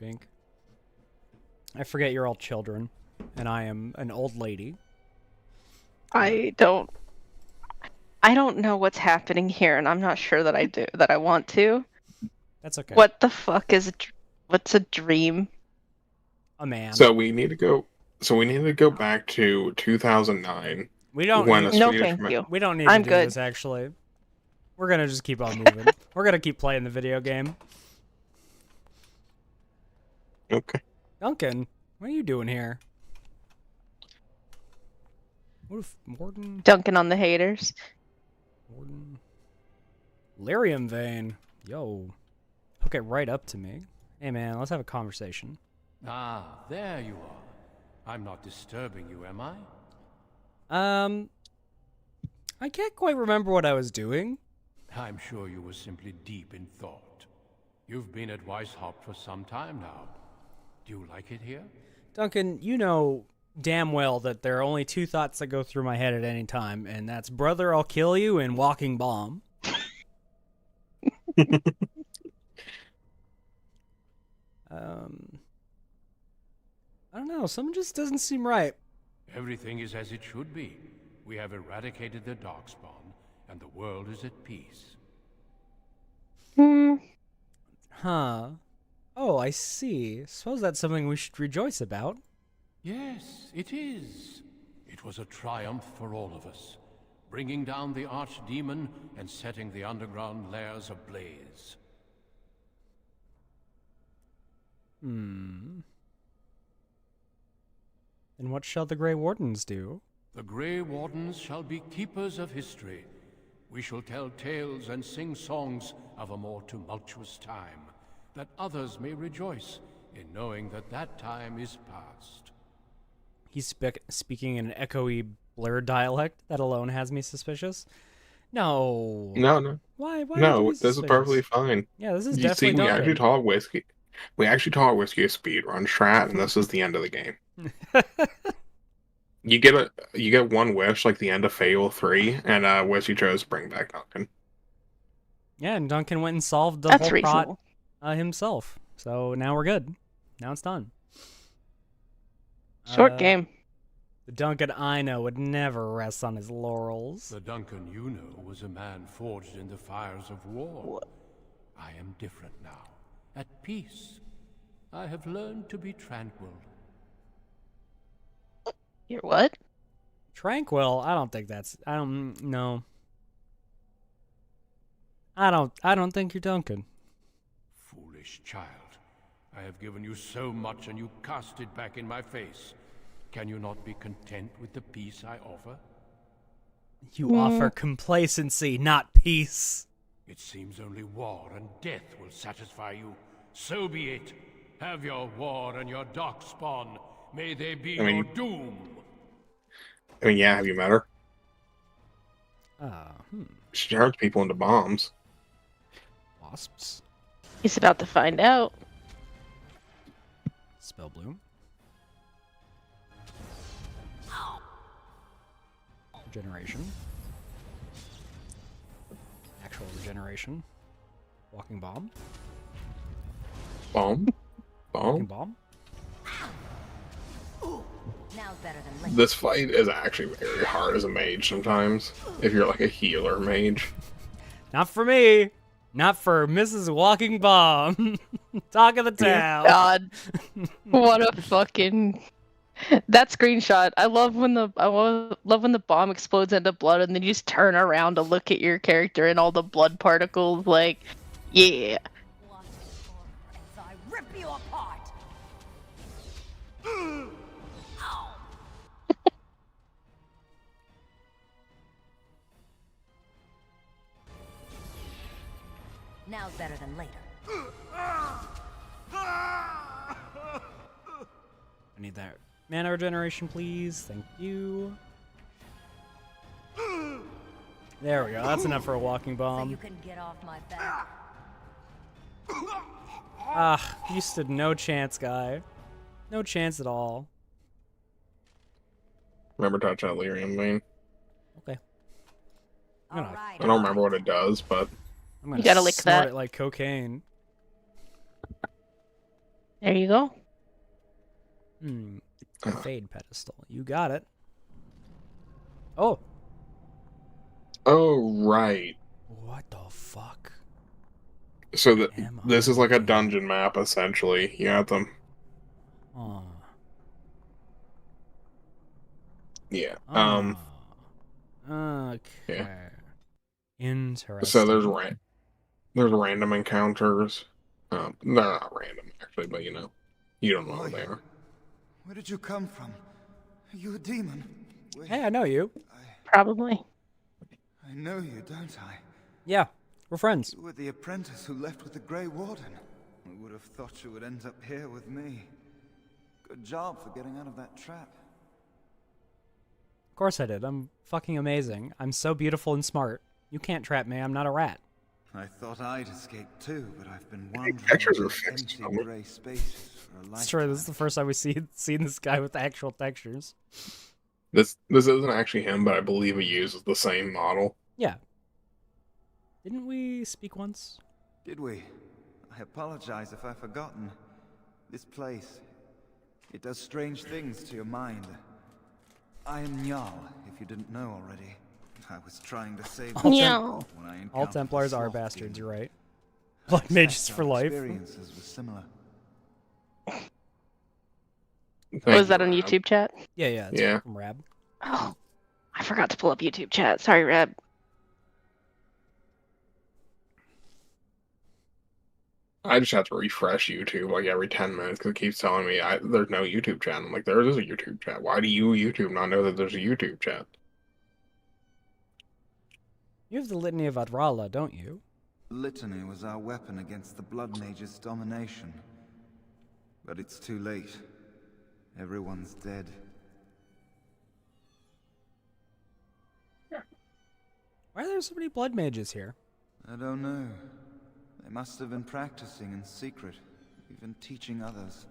Bink. I forget you're all children, and I am an old lady. I don't know what's happening here, and I'm not sure that I want to. That's okay. What the fuck what's a dream? A man. So we need to go. So we need to go back to 2009. We don't when need, a No, Swedish thank you. we don't need I'm to do good. this, actually. We're gonna just keep on moving. We're gonna keep playing the video game. Okay. Duncan, what are you doing here? What if Morden? Dunking on the haters. Morden. Lyrium vein. Yo. Hook it right up to me. Hey man, let's have a conversation. Ah, there you are. I'm not disturbing you, am I? I can't quite remember what I was doing. I'm sure you were simply deep in thought. You've been at Weishaupt for some time now. Do you like it here? Duncan, you know damn well that there are only two thoughts that go through my head at any time, and that's brother, I'll kill you, and walking bomb. I don't know, something just doesn't seem right. Everything is as it should be. We have eradicated the Darkspawn, and the world is at peace. Huh. Oh, I see. Suppose that's something we should rejoice about. Yes, it is. It was a triumph for all of us, bringing down the archdemon and setting the underground lairs ablaze. Then what shall the Grey Wardens do? The Grey Wardens shall be keepers of history. We shall tell tales and sing songs of a more tumultuous time, that others may rejoice in knowing that that time is past. He's speaking in an echoey, blurred dialect that alone has me suspicious. No. No. Why? Why? No, would you be this is suspicious? perfectly fine. Yeah, this is You see, definitely we actually Duncan. taught Whiskey. We actually taught Whiskey a speedrun strat, and this is the end of the game. You get one wish, like the end of Fable 3, and Whiskey chose to bring back Duncan. Yeah, and Duncan went and solved the That's whole reasonable. plot himself. So now we're good. Now it's done. Short game. The Duncan I know would never rest on his laurels. The Duncan you know was a man forged in the fires of war. I am different now, at peace. I have learned to be tranquil. You're what? Tranquil? I don't think that's... I don't... No. I don't think you're Duncan. Foolish child. I have given you so much and you cast it back in my face. Can you not be content with the peace I offer? You offer complacency, not peace. It seems only war and death will satisfy you. So be it. Have your war and your darkspawn. May they be your doom. I mean, yeah, have you met her? Ah, She turns people into bombs. Wasps. He's about to find out. Spellbloom. Regeneration. Actual regeneration. Walking bomb. Bomb? Walking Bomb? bomb. Now's better than later. This fight is actually very hard as a mage sometimes, if you're like a healer mage. Not for me. Not for Mrs. Walking Bomb. Talk of the town. God. What a fucking... That screenshot. I love when the bomb explodes into blood and then you just turn around to look at your character and all the blood particles like, yeah. Watch this horror as I rip you apart. Now's better than later. I need that mana regeneration, please. Thank you. There we go. That's enough for a walking So you bomb. can get off my back. Ah, you stood no chance, guy. No chance at all. Remember touch that lyrium vein? Okay. I'm All gonna, right. I don't remember what it does, but I'm gonna You gotta lick snort that. it like cocaine. There you go. Fade pedestal. You got it. Oh. Oh, right. What the fuck? So Am this I is like a looking at? dungeon map, essentially. You got them. Oh. Yeah. Okay. Yeah. Interesting. So there's random encounters. They're not random actually, but you know Who what are they you? are. Where did you come from? Are you a demon? Wait, Hey, I know you. Probably. I know you, don't I? Yeah, we're friends. You were the apprentice who left with the Grey Warden. I would have thought you would end up here with me. Good job for getting out of that trap. Of course I did. I'm fucking amazing. I'm so beautiful and smart. You can't trap me. I'm not a rat. I thought I'd escaped too, but I've been wandering textures are in fixed, empty aren't they? grey spaces for a lifetime. It's true. This is the first time we've seen this guy with actual textures. This isn't actually him, but I believe he uses the same model. Yeah. Didn't we speak once? Did we? I apologize if I've forgotten. This place, it does strange things to your mind. I am Njal, if you didn't know already. I was trying to save All Yeah. people when I All encountered Templars the are Sloth bastards. Demon. You're right. I Blood mages expect for our life. Experiences were similar. Thank Was that you, on Rob. YouTube chat? Yeah. It's Yeah. from Rab. Oh, I forgot to pull up YouTube chat. Sorry, Reb. I just have to refresh YouTube like every 10 minutes because it keeps telling me there's no YouTube chat. I'm like, there is a YouTube chat. Why do you, YouTube, not know that there's a YouTube chat? You have the Litany of Adrala, don't you? Litany was our weapon against the Blood Mage's domination. But it's too late. Everyone's dead. Why are there so many blood mages here? I don't know. They must have been practicing in secret, even teaching others.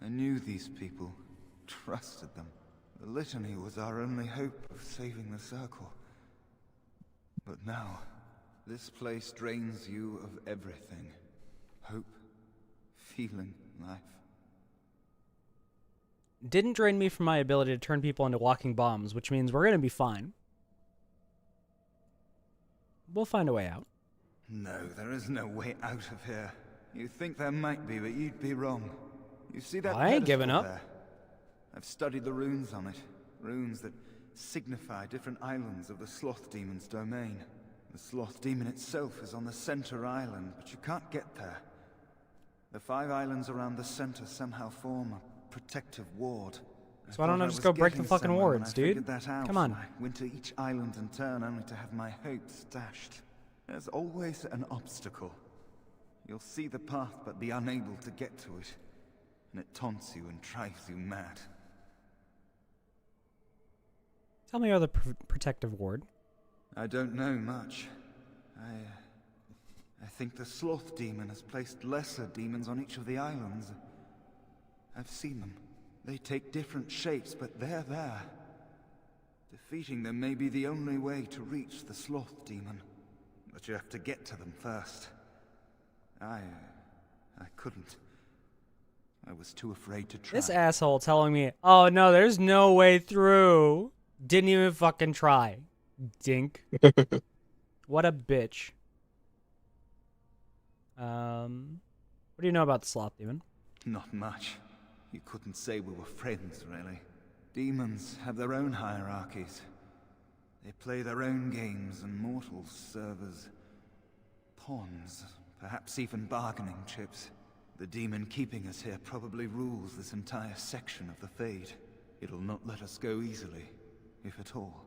I knew these people, trusted them. The Litany was our only hope of saving the Circle. But now, this place drains you of everything. Hope, feeling, life. Didn't drain me from my ability to turn people into walking bombs, which means we're gonna be fine. We'll find a way out. No, there is no way out of here. You think there might be, but you'd be wrong. You see that I ain't giving pedestal up. there? I've studied the runes on it. Runes that signify different islands of the Sloth Demon's domain. The Sloth Demon itself is on the center island, but you can't get there. The 5 islands around the center somehow form a protective ward. So why don't I thought just was go break the getting fucking somewhere when wards, I figured dude? that out, Come on. and I went to each island in turn only to have my hopes dashed. There's always an obstacle. You'll see the path but be unable to get to it. And it taunts you and drives you mad. Tell me about the protective ward. I don't know much. I think the Sloth Demon has placed lesser demons on each of the islands. I've seen them. They take different shapes, but they're there. Defeating them may be the only way to reach the Sloth Demon. But you have to get to them first. I couldn't. I was too afraid to try. This asshole telling me, oh no, there's no way through. Didn't even fucking try. Dink. What a bitch. What do you know about the Sloth Demon? Not much. You couldn't say we were friends, really. Demons have their own hierarchies. They play their own games, and mortals serve as pawns, perhaps even bargaining chips. The demon keeping us here probably rules this entire section of the Fade. It'll not let us go easily, if at all.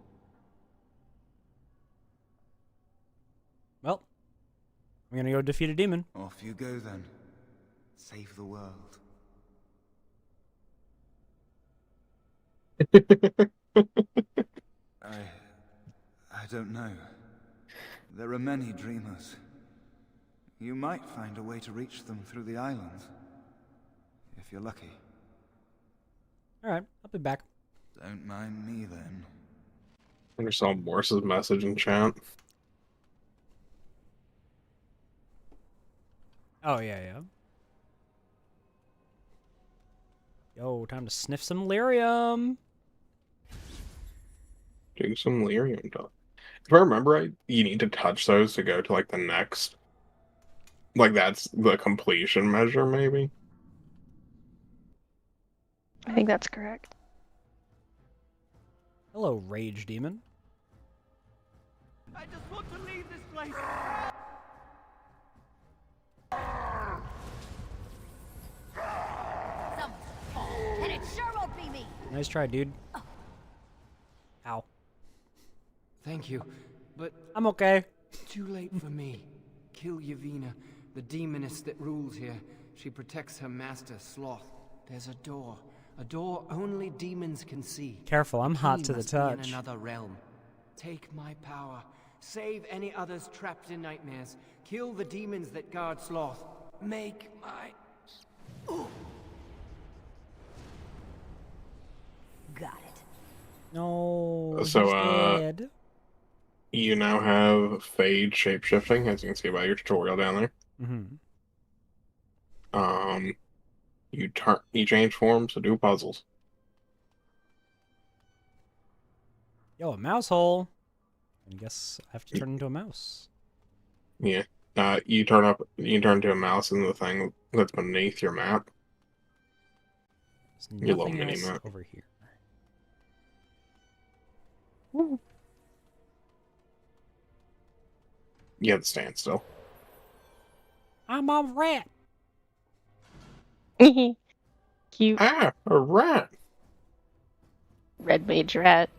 Well, I'm gonna go defeat a demon. Off you go then. Save the world. I don't know. There are many dreamers. You might find a way to reach them through the islands. If you're lucky. Alright, I'll be back. Don't mind me then. I just saw Morse's message in chat. Oh, yeah. Yo, time to sniff some lyrium. Do some lyrium talk. If I remember right, you need to touch those to go to like the next. Like that's the completion measure, maybe. I think that's correct. Hello, rage demon. I just want to leave this place. And it sure won't be me. Nice try, dude. Ow. Thank you, but I'm okay. too late for me. Kill Yavina, the demoness that rules here. She protects her master, Sloth. There's a door only demons can see. Careful, I'm hot He to the must be in touch. another realm. Take my power. Save any others trapped in nightmares. Kill the demons that guard Sloth. Make my... Got it. No, So, he's dead. You now have Fade shapeshifting, as you can see by your tutorial down there. Mm-hmm. You change forms to do puzzles. Yo, a mouse hole. I guess I have to turn into a mouse. Yeah. You turn into a mouse in the thing that's beneath your map. There's Your little nothing mini else map. over here. You have to stand still. I'm a rat. Cute Ah, a rat! red mage rat.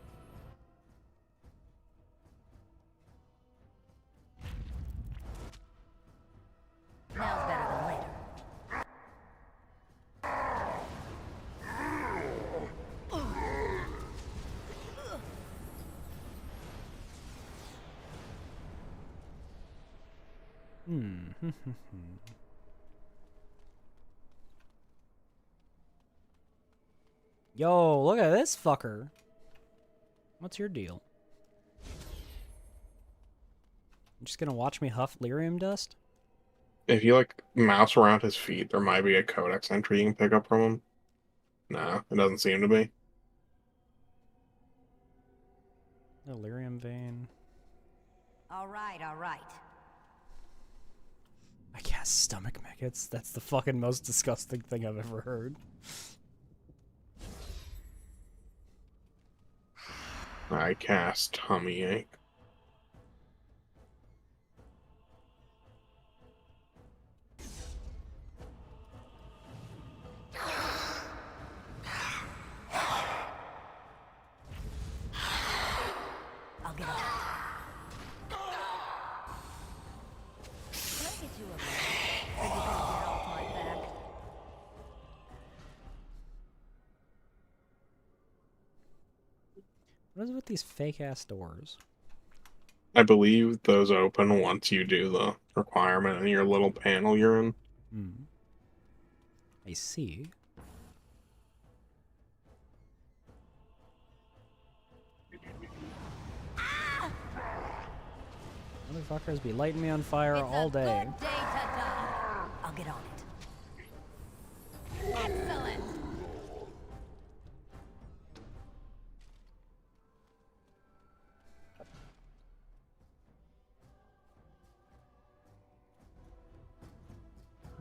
Now's better than later. Yo, look at this fucker. What's your deal? You just gonna watch me huff lyrium dust? If you like mouse around his feet, there might be a codex entry you can pick up from him. No, it doesn't seem to be. A lyrium vein. All right, all right. I guess stomach maggots. That's the fucking most disgusting thing I've ever heard. I cast tummy ache. I'll get it. Can I get you a minute so you can get off my back? What is with these fake ass doors? I believe those open once you do the requirement in your little panel you're in. Hmm. I see. Motherfuckers be lighting me on fire It's all a day. good day to die. I'll get on it. Excellent.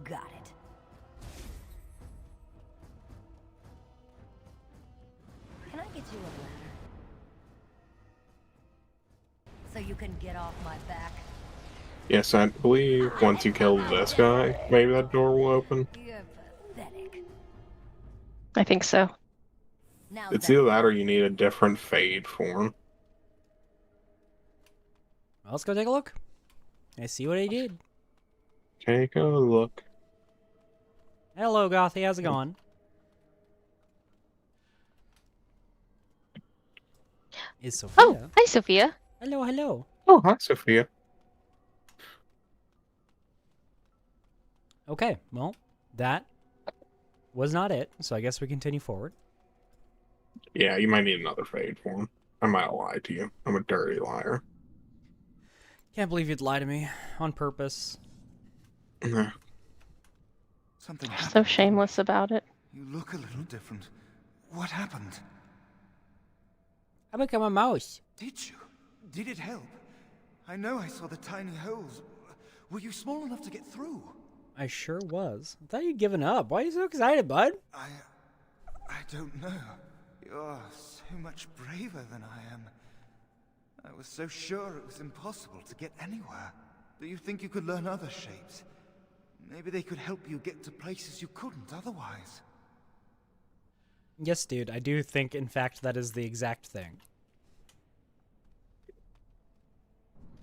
Got it. Can I get you a ladder? So you can get off my back? Yes, I believe once you kill this guy, maybe that door will open. You're pathetic. I think so. Now It's that either that or you need a different Fade form. Well, let's go take a look. I see what I did. Take a look. Hello, Gothy. How's it going? Is Sophia? Oh, hi, Sophia. Hello, hello. Oh, hi, Sophia. Okay, well, that was not it, so I guess we continue forward. Yeah, you might need another Fade form. I might have lied to you. I'm a dirty liar. Can't believe you'd lie to me on purpose. Something You're happened. so shameless about it. You look a little different. What happened? I become a mouse. Did you? Did it help? I know I saw the tiny holes. Were you small enough to get through? I sure was. I thought you'd given up. Why are you so excited, bud? I don't know. You're so much braver than I am. I was so sure it was impossible to get anywhere. Do you think you could learn other shapes? Maybe they could help you get to places you couldn't otherwise. Yes, dude. I do think, in fact, that is the exact thing.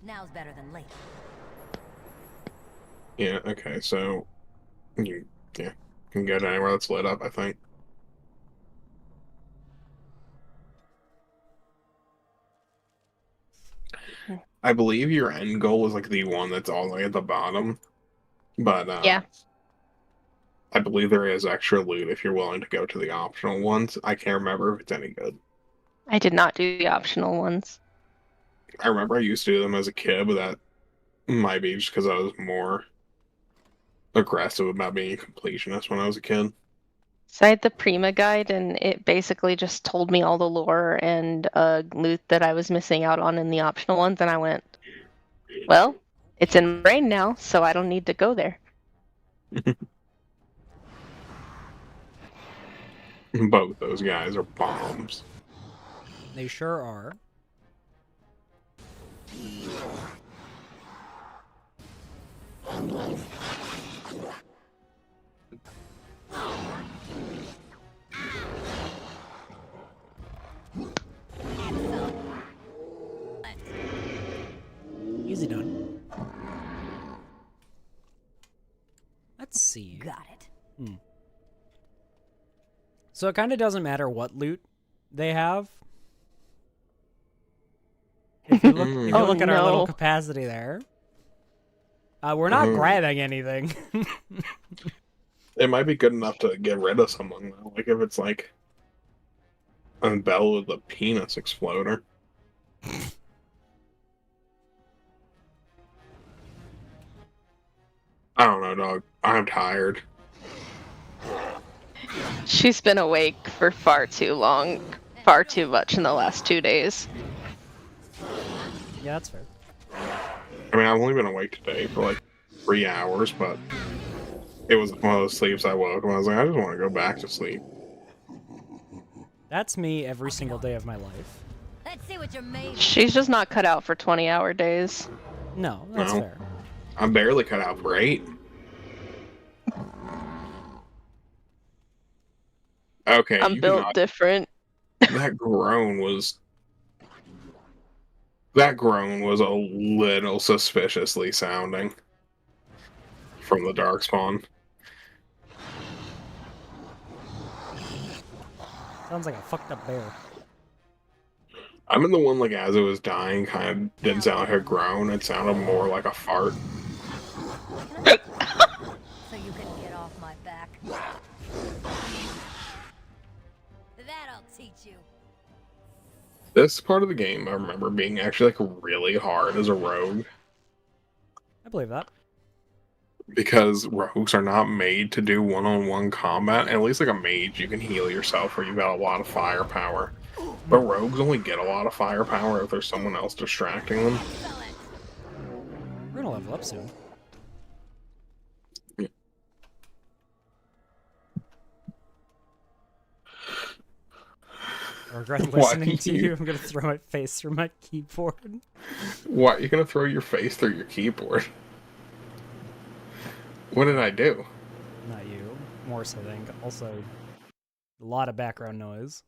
Now's better than later. Yeah, okay, so you can go to anywhere that's lit up, I think. I believe your end goal is like the one that's all the way at the bottom. But Yeah. I believe there is extra loot if you're willing to go to the optional ones. I can't remember if it's any good. I did not do the optional ones. I remember I used to do them as a kid, but that might be just because I was more aggressive about being a completionist when I was a kid. So I had the Prima guide, and it basically just told me all the lore and loot that I was missing out on in the optional ones, and I went, well, it's in my brain now, so I don't need to go there. Both those guys are bombs. They sure are. Easy done. Let's see. Got it. So it kind of doesn't matter what loot they have. If you look at our little no. capacity there, we're not grabbing anything. It might be good enough to get rid of someone, though. Like if it's like a bell with a penis exploder. I don't know, dog. I'm tired. She's been awake for far too long, far too much in the last 2 days. Yeah, that's fair. I mean, I've only been awake today for like 3 hours, but it was one of those sleeps I woke and I was like, I just want to go back to sleep. That's me every single day of my life. Let's see what you're made of. She's just not cut out for 20-hour days. No, that's No. fair. I'm barely cut out for 8. Okay, I'm you built cannot- different. that groan was a little suspiciously sounding from the Darkspawn. Sounds like a fucked up bear. I'm in the one like as it was dying kind of didn't sound like a groan, it sounded more like a fart. So you can get off my back. That'll teach you. This part of the game I remember being actually like really hard as a rogue. I believe that. Because rogues are not made to do one-on-one combat. At least like a mage, you can heal yourself or you've got a lot of firepower. But rogues only get a lot of firepower if there's someone else distracting them. We're gonna level up soon. Yeah. I regret Why listening to you- you. I'm gonna throw my face through my keyboard. Why are you gonna throw your face through your keyboard? What did I do? Not you. Morse, I think. Also, a lot of background noise.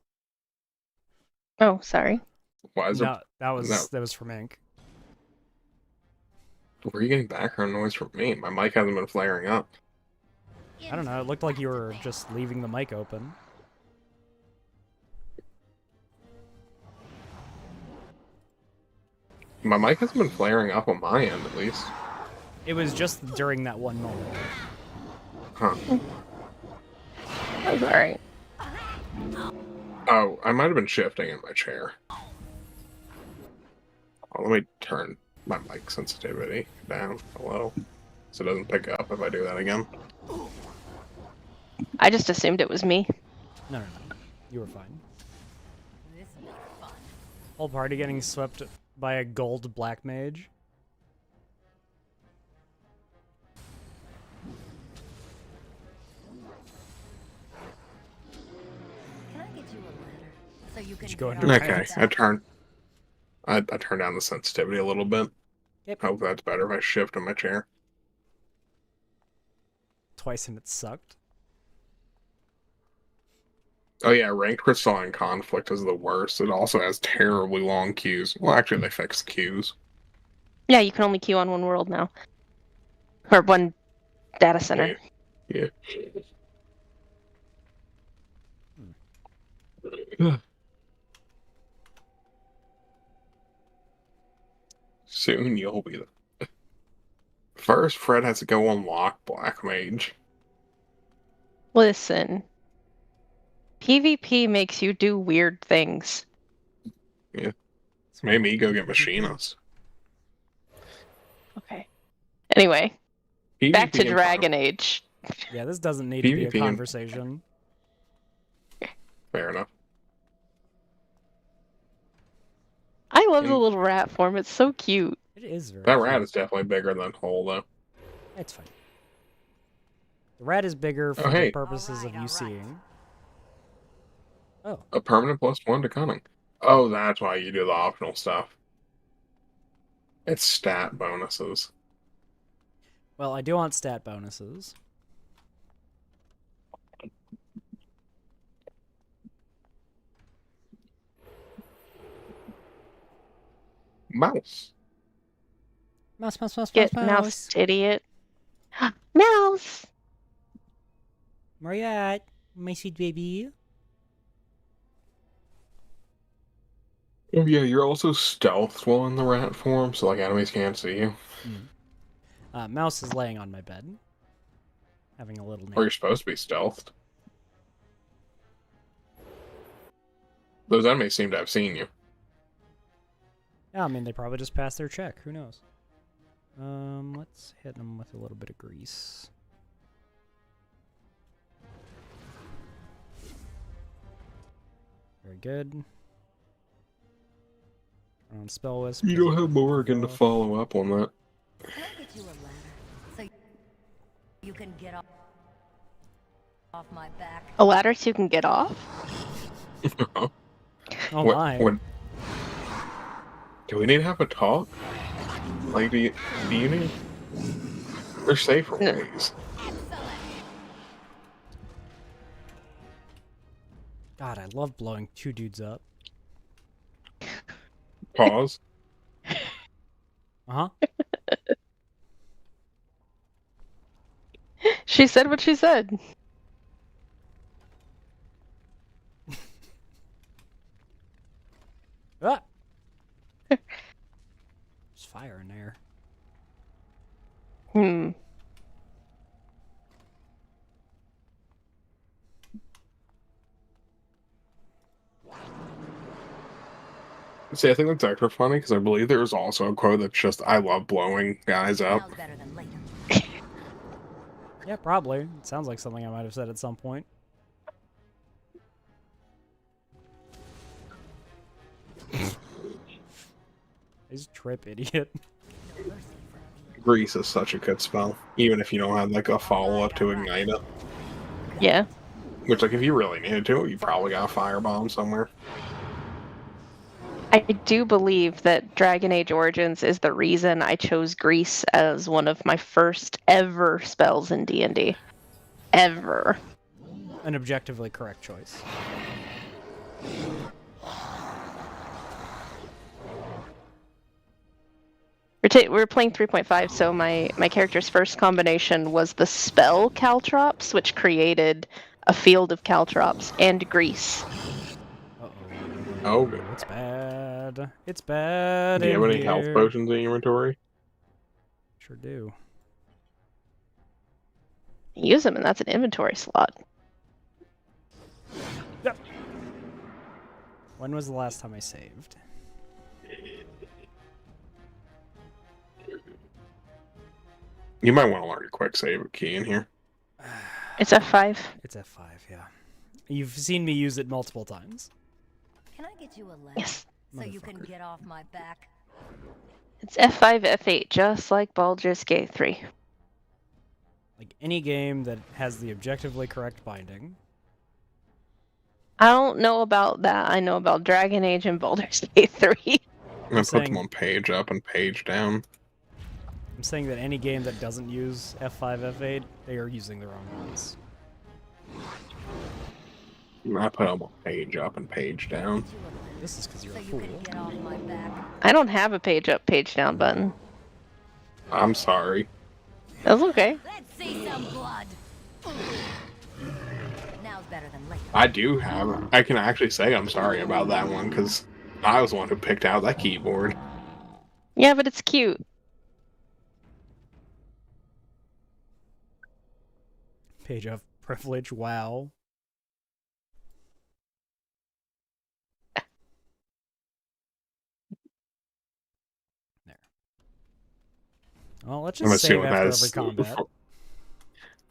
Oh, sorry. Why is No, that no. was from Ink. Where are you getting background noise from me? My mic hasn't been flaring up. I don't know. It looked like you were just leaving the mic open. My mic hasn't been flaring up on my end, at least. It was just during that one moment. Huh. That was alright. Oh, I might have been shifting in my chair. Oh, let me turn my mic sensitivity down a little so it doesn't pick up if I do that again. I just assumed it was me. No. You were fine. This will be fun. Whole party getting swept by a gold black mage. Can I get you a ladder so you can you go get into off Okay, my I back? turned down the sensitivity a little bit. Yep. Hope that's better if I shift in my chair. Twice and it sucked. Oh yeah, ranked crystal and conflict is the worst. It also has terribly long queues. Well, actually, they fixed queues. Yeah, you can only queue on one world now. Or one data center. Yeah. Soon you'll be the first. Fred has to go unlock Black Mage. Listen. PvP makes you do weird things. Yeah. That's Made why me go we get do PvP. Machinist. Okay. Anyway, back to PvP and Dragon Age. Yeah, this doesn't need to be a PvP and- conversation. Fair enough. I love the And- little rat form. It's so cute. It is very That cute. rat is definitely bigger than Hole, though. It's fine. The rat is bigger for hey. the purposes of you Alright. seeing. Oh, A permanent +1 to cunning. Oh, that's why you do the optional stuff. It's stat bonuses. well, I do want stat bonuses. Mouse. Mouse. Get mouse, idiot. Mouse! Mariette, my sweet baby. Oh yeah, you're also stealthed while in the rat form, so like enemies can't see you. Mouse is laying on my bed, having a little nap. Or you're supposed to be stealthed. Those enemies seem to have seen you. Yeah, I mean, they probably just passed their check. Who knows? Let's hit them with a little bit of grease. Very good. On spell wisp. You don't have Morgan to follow up on that. Can I get you a ladder so you can get off my back? A ladder so you can get off? Oh my. Do we need to have a talk? Like, do you need? There's safer No. ways. God, I love blowing two dudes up. Pause. Uh-huh. She said what she said. Ah! There's fire in there. See, I think that's extra funny because I believe there's also a quote that's just, I love blowing guys up. Now's better than later. Yeah, probably. It sounds like something I might have said at some point. He's a trip idiot. No mercy for me. Grease is such a good spell, even if you don't have like a follow-up to ignite it. Yeah. Which, like, if you really needed to, you probably got a firebomb somewhere. I do believe that Dragon Age Origins is the reason I chose Grease as one of my first ever spells in D&D. Ever. An objectively correct choice. We're playing 3.5, so my character's first combination was the spell Caltrops, which created a field of Caltrops and Grease. Uh-oh. Oh, good. It's bad. It's bad. Do you have in any health here. potions in your inventory? Sure do. Use them, and that's an inventory slot. Yep. When was the last time I saved? You might want to learn your quick save key in here. It's F5. It's F5, yeah. You've seen me use it multiple times. Can I get you a ladder Yes. so you can Motherfucker. get off my back? It's F5, F8, just like Baldur's Gate 3. Like any game that has the objectively correct binding. I don't know about that. I know about Dragon Age and Baldur's Gate 3. I'm gonna put saying- them on page up and page down. I'm saying that any game that doesn't use F5, F8, they are using the wrong ones. I put them on page up and page down. Get you a ladder This is because you're so a you fool. can get off my back. I don't have a page up, page down button. I'm sorry. That's okay. Let's see some blood. Now's better than later. I do have. I can actually say I'm sorry about that one because I was the one who picked out that keyboard. Yeah, but it's cute. Page of privilege, wow. There. Well, let's I'm just save assuming after that's. every combat.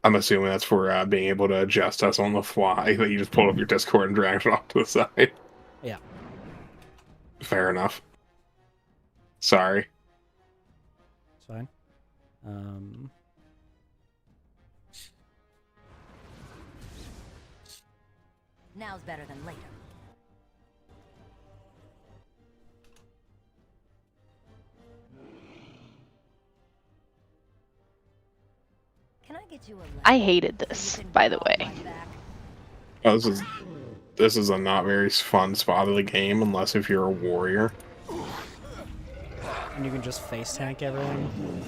I'm assuming that's for being able to adjust us on the fly. That you just pulled up your Discord and dragged it off to the side. Yeah. Fair enough. Sorry. It's fine. Now's better than later. Can I get you a ladder I hated so this, you can by get the off way. my back? Oh, this is a not very fun spot of the game unless if you're a warrior. And you can just face tank everything.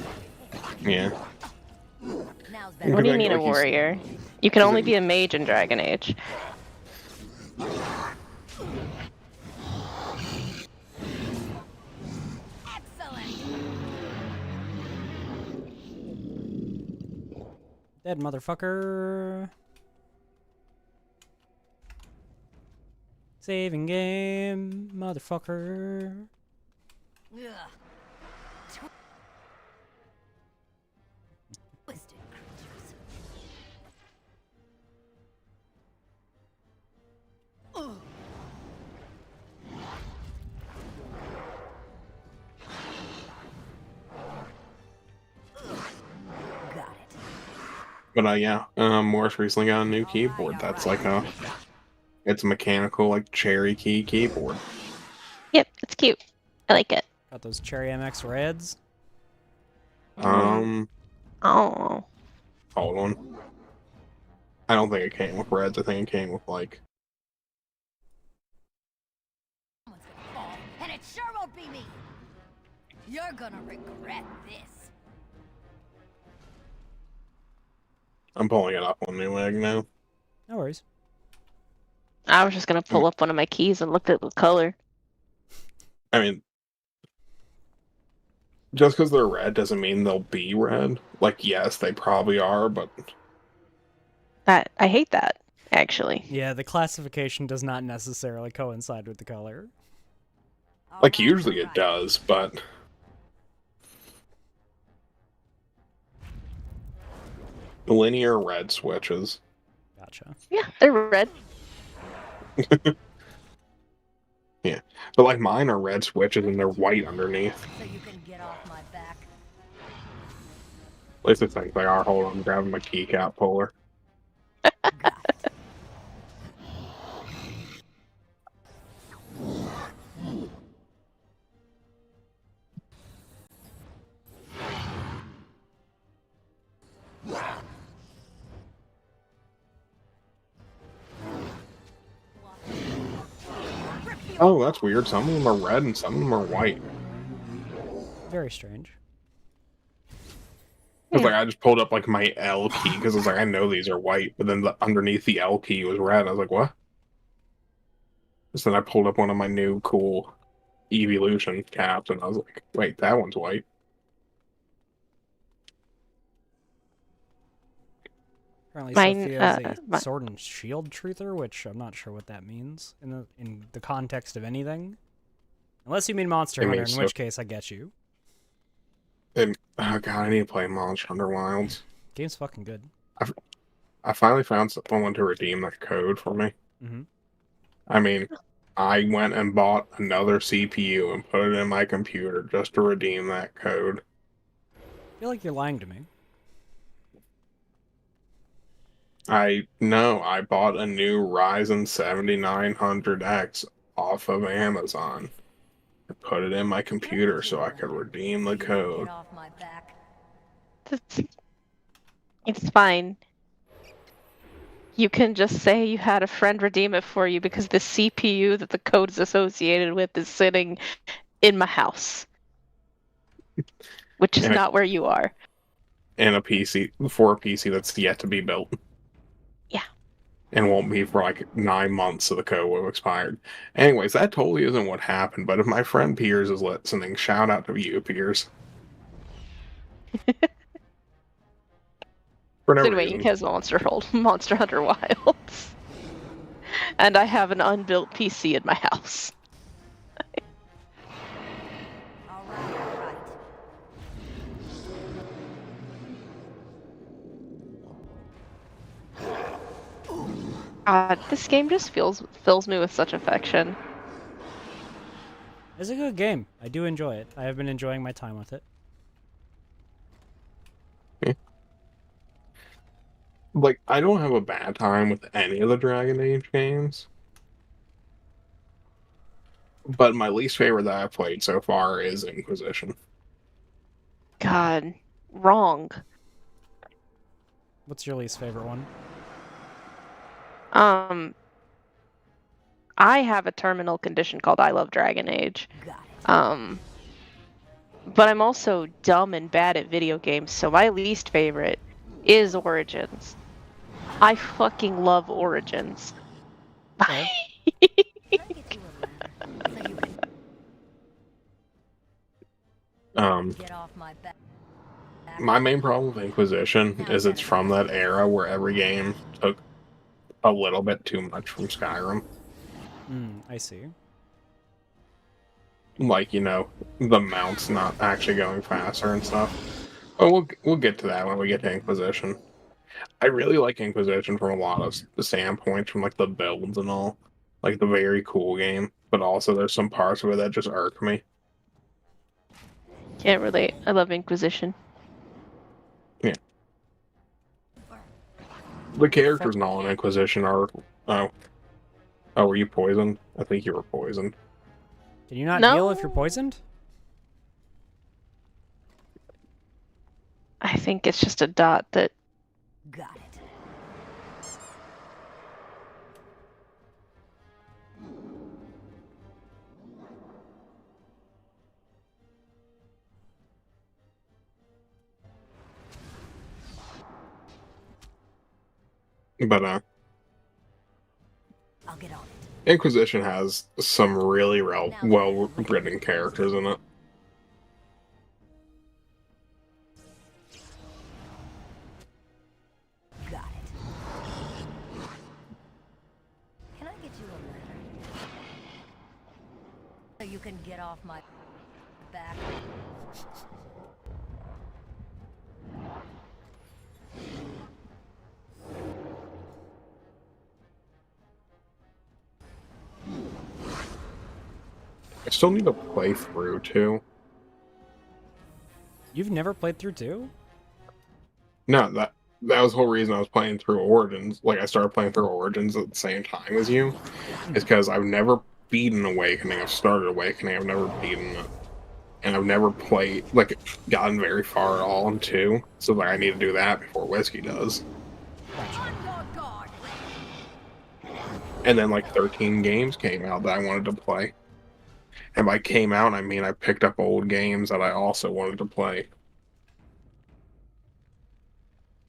Yeah. Now's better. What do you Like- mean a like he's- warrior? You can he's only a- be a mage in Dragon Age. Excellent. Dead motherfucker. Saving game, motherfucker. Ugh. Twisted creatures. Ugh. Got it. But yeah, Morse recently got a new keyboard. That's like it's a mechanical like cherry key keyboard. Yep, it's cute. I like it. Got those Cherry MX Reds. Um, Oh. hold on. I don't think it came with reds. I think it came with like. Someone's gonna fall, and it sure won't be me. You're gonna regret this. I'm pulling it up on Newegg now. No worries. I was just gonna pull up one of my keys and look at the color. I mean, just because they're red doesn't mean they'll be red. Like, yes, they probably are, but I hate that, actually. Yeah, the classification does not necessarily coincide with the color. like usually it does. But linear red switches. Gotcha. Yeah, they're red. Yeah, but like mine are red switches and they're white underneath. So you can get off my back. At least it thinks they are. Hold on, I'm grabbing my keycap puller. Oh, that's weird. Some of them are red and some of them are white. Very strange. It's like I just pulled up like my L key because it's like I know these are white, but then underneath the L key was red. I was like, what? So then I pulled up one of my new cool evolution caps, and I was like, wait, that one's white. Apparently, Mine, Sophia is a my- sword and shield truther, which I'm not sure what that means in the context of anything. Unless you mean Monster It Hunter, means in which case I get you. And oh god, I need to play Monster Hunter Wilds. Game's fucking good. I finally found someone to redeem that code for me. Mm-hmm. I mean, I went and bought another CPU and put it in my computer just to redeem that code. I feel like you're lying to me. I bought a new Ryzen 7900X off of Amazon. I put it in my computer so I could redeem the code. Get off my back. It's fine. You can just say you had a friend redeem it for you because the CPU that the code is associated with is sitting in my house, which is And not where you are. and a PC for a PC that's yet to be built. Yeah. And won't be for like 9 months, so the code will have expired. Anyways, that totally isn't what happened, but if my friend Piers is listening, shout out to you, Piers. For no Anyway, reason. he has Monster Hunter Wilds. And I have an unbuilt PC in my house. All right. This game just fills me with such affection. It's a good game. I do enjoy it. I have been enjoying my time with it. Like, I don't have a bad time with any of the Dragon Age games. But my least favorite that I've played so far is Inquisition. God, wrong. What's your least favorite one? I have a terminal condition called I Love Dragon Age. Got it. But I'm also dumb and bad at video games, so my least favorite is Origins. I fucking love Origins. Okay. Can I get you a ladder so you can get off my back? My main problem with Inquisition is it's from that era where every game took a little bit too much from Skyrim. I see. Like, the mounts not actually going faster and stuff. But we'll get to that when we get to Inquisition. I really like Inquisition from a lot of standpoints, from like the builds and all. Like the very cool game, but also there's some parts of it that just irk me. Can't relate. I love Inquisition. Yeah. The characters in all in Inquisition are... Oh, were you poisoned? I think you were poisoned. Can you not No. heal if you're poisoned? I think it's just a dot that... Got it. But, I'll get on it. Inquisition has some really well-written characters in it. Got it. Can I get you a ladder so you can get off my back? I still need to play through, too. You've never played through 2? No, that was the whole reason I was playing through Origins. Like, I started playing through Origins at the same time as you. Is because I've never beaten Awakening. I've started Awakening. I've never beaten it. And I've never played, like, gotten very far at all in 2. So, like, I need to do that before Whisky does. And then, like, 13 games came out that I wanted to play. And by came out, I mean I picked up old games that I also wanted to play.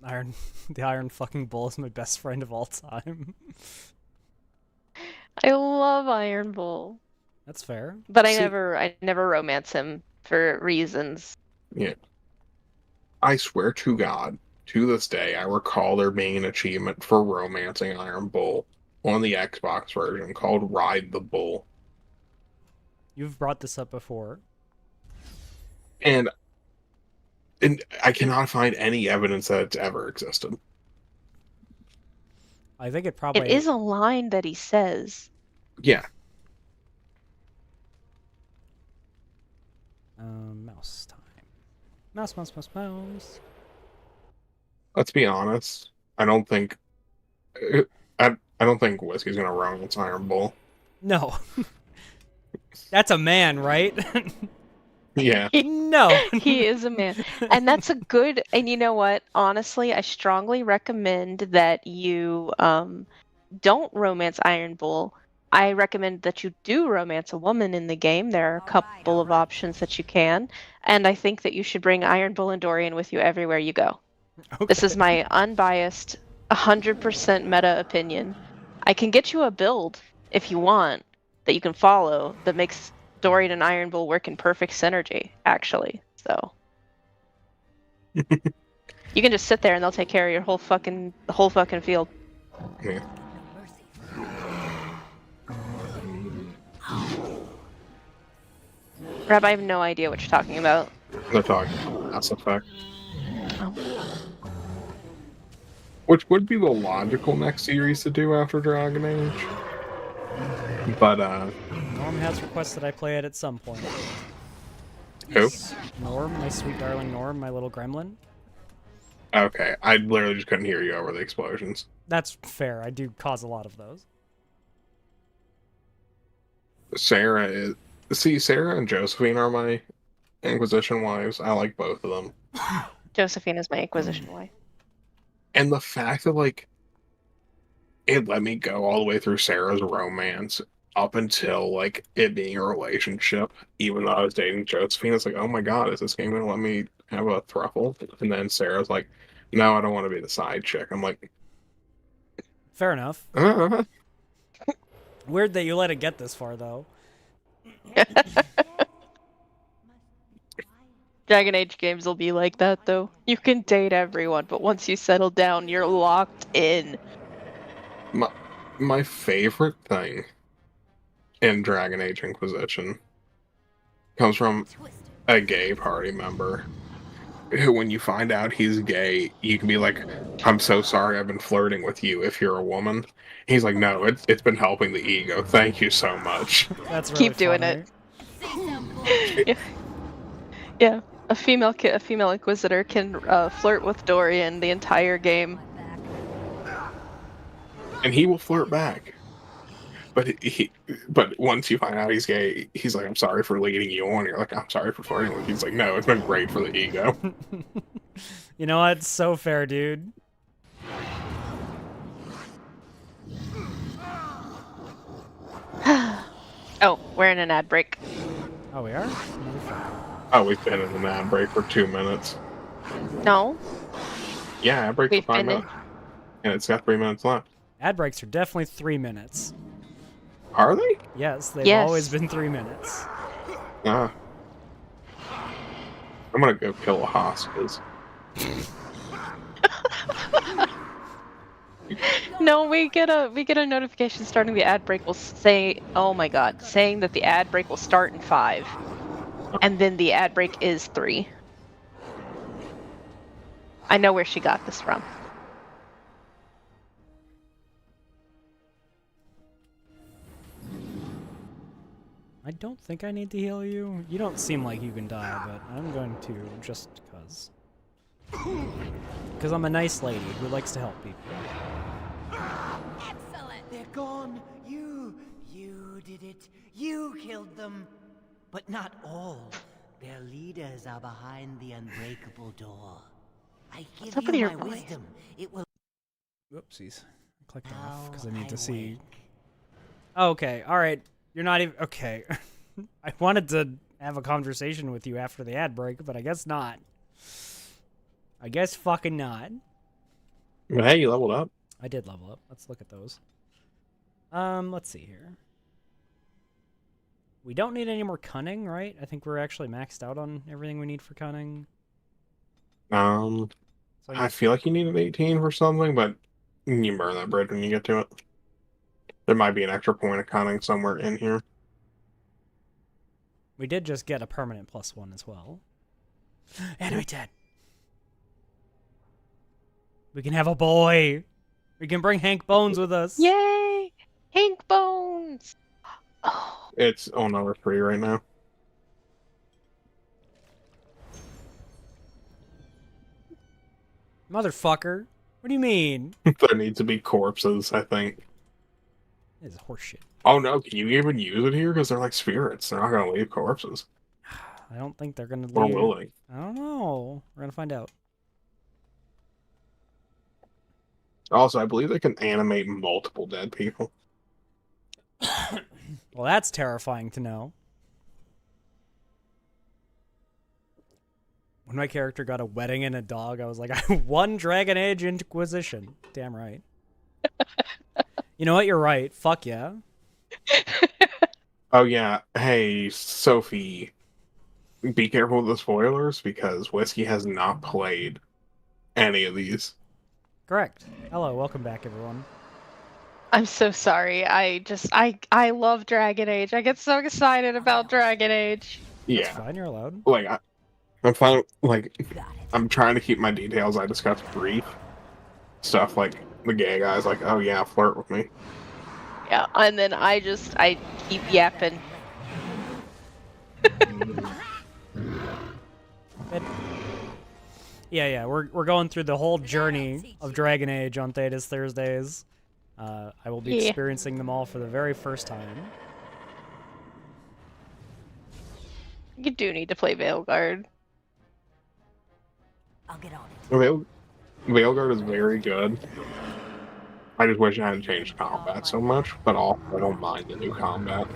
The Iron fucking Bull is my best friend of all time. I love Iron Bull. That's fair. But I See- never romance him for reasons. Yeah. I swear to God, to this day, I recall there being an achievement for romancing Iron Bull on the Xbox version called Ride the Bull. You've brought this up before. And I cannot find any evidence that it's ever existed. I think it probably It is a line that he says. Yeah. Mouse time. Mouse, mouse, mouse, mouse. Let's be honest. I don't think I don't think Whiskey's gonna romance Iron Bull. No. That's a man, right? Yeah. No. He is a man. And that's a good, and you know what? Honestly, I strongly recommend that you don't romance Iron Bull. I recommend that you do romance a woman in the game. There are a couple of options that you can. And I think that you should bring Iron Bull and Dorian with you everywhere you go. Okay. This is my unbiased, 100% meta opinion. I can get you a build, if you want, that you can follow that makes Dorian and Iron Bull work in perfect synergy, actually. So you can just sit there and they'll take care of your whole fucking field. Yeah. Rob, I have no idea what you're talking about. They're talking about Mass Effect. Oh. Which would be the logical next series to do after Dragon Age. But Norm has requested I play it at some point. who? Norm, my sweet darling Norm, my little gremlin. Okay. I literally just couldn't hear you over the explosions. That's fair. I do cause a lot of those. Sarah and Josephine are my Inquisition wives. I like both of them. Josephine is my Inquisition wife. And the fact that, like, it let me go all the way through Sarah's romance up until, like, it being a relationship, even though I was dating Josephine, it's like, oh my god, is this game gonna let me have a throuple? And then Sarah's like, no, I don't want to be the side chick. I'm like, Fair enough. Weird that you let it get this far, though. Dragon Age games will be like that, though. You can date everyone, but once you settle down, you're locked in. my favorite thing in Dragon Age Inquisition comes from a gay party member who, when you find out he's gay, you can be like, I'm so sorry I've been flirting with you if you're a woman. He's like, no, it's been helping the ego. Thank you so much. That's really Keep doing funny. it. Yeah. A female Inquisitor can flirt with Dorian the entire game. And he will flirt back. But once you find out he's gay, he's like, I'm sorry for leading you on. You're like, I'm sorry for flirting with you. He's like, no, it's been great for the ego. You know what? It's so fair, dude. Oh, we're in an ad break. Oh, we are? Motherfucker. Oh, we've been in an ad break for 2 minutes. No, Yeah, ad break for We've 5 been in- minutes. And it's got 3 minutes left. Ad breaks are definitely 3 minutes. Are they? Yes, they've Yes. always been 3 minutes. Ah. I'm gonna go kill a hostage. no, we get a notification starting the ad break will say, oh my god, saying that the ad break will start in 5, and then the ad break is 3. I know where she got this from. I don't think I need to heal you. You don't seem like you can die, but I'm going to just because. Because I'm a nice lady who likes to help people. Excellent! They're gone! You did it! You killed them! But not all. Their leaders are behind the unbreakable door. I give up with you your my voice? wisdom. It will. Whoopsies. I clicked off because I Now need to see. wake. Okay, alright. You're not even. Okay. I wanted to have a conversation with you after the ad break, but I guess not. I guess fucking not. But hey, you leveled up. I did level up. Let's look at those. Let's see here. We don't need any more cunning, right? I think we're actually maxed out on everything we need for cunning. So I feel like you need an 18 for something, but you can burn that bridge when you get to it. There might be an extra point of cunning somewhere in here. we did just get a permanent +1 as well. Enemy dead. We can have a boy. We can bring Hank Bones with us. Yay! Hank Bones! Oh, It's on number 3 right now. Motherfucker. What do you mean? There needs to be corpses, I think. This is horseshit. Oh no, can you even use it here? Because they're like spirits. They're not gonna leave corpses. I don't think they're gonna leave. Or will they? I don't know. We're gonna find out. Also, I believe they can animate multiple dead people. Well, that's terrifying to know. When my character got a wedding and a dog, I was like, I won Dragon Age Inquisition. Damn right. You know what? You're right. Fuck yeah. Oh yeah. Hey, Sophie. Be careful with the spoilers because Whisky has not played any of these. Correct. Hello, welcome back, everyone. I'm so sorry. I love Dragon Age. I get so excited about Dragon Age. Yeah. That's fine, you're allowed. Like, I'm fine. Like, I'm trying to keep my details I discuss brief. Stuff like the gay guy's like, oh yeah, flirt with me. Yeah, and then I keep yapping. Yeah, we're going through the whole journey of Dragon Age on Thedas Thursdays. I will be experiencing them all for the very first time. You do need to play Veilguard. I'll get on it. Veilguard is very good. I just wish I hadn't changed combat so much, but I don't mind the new combat.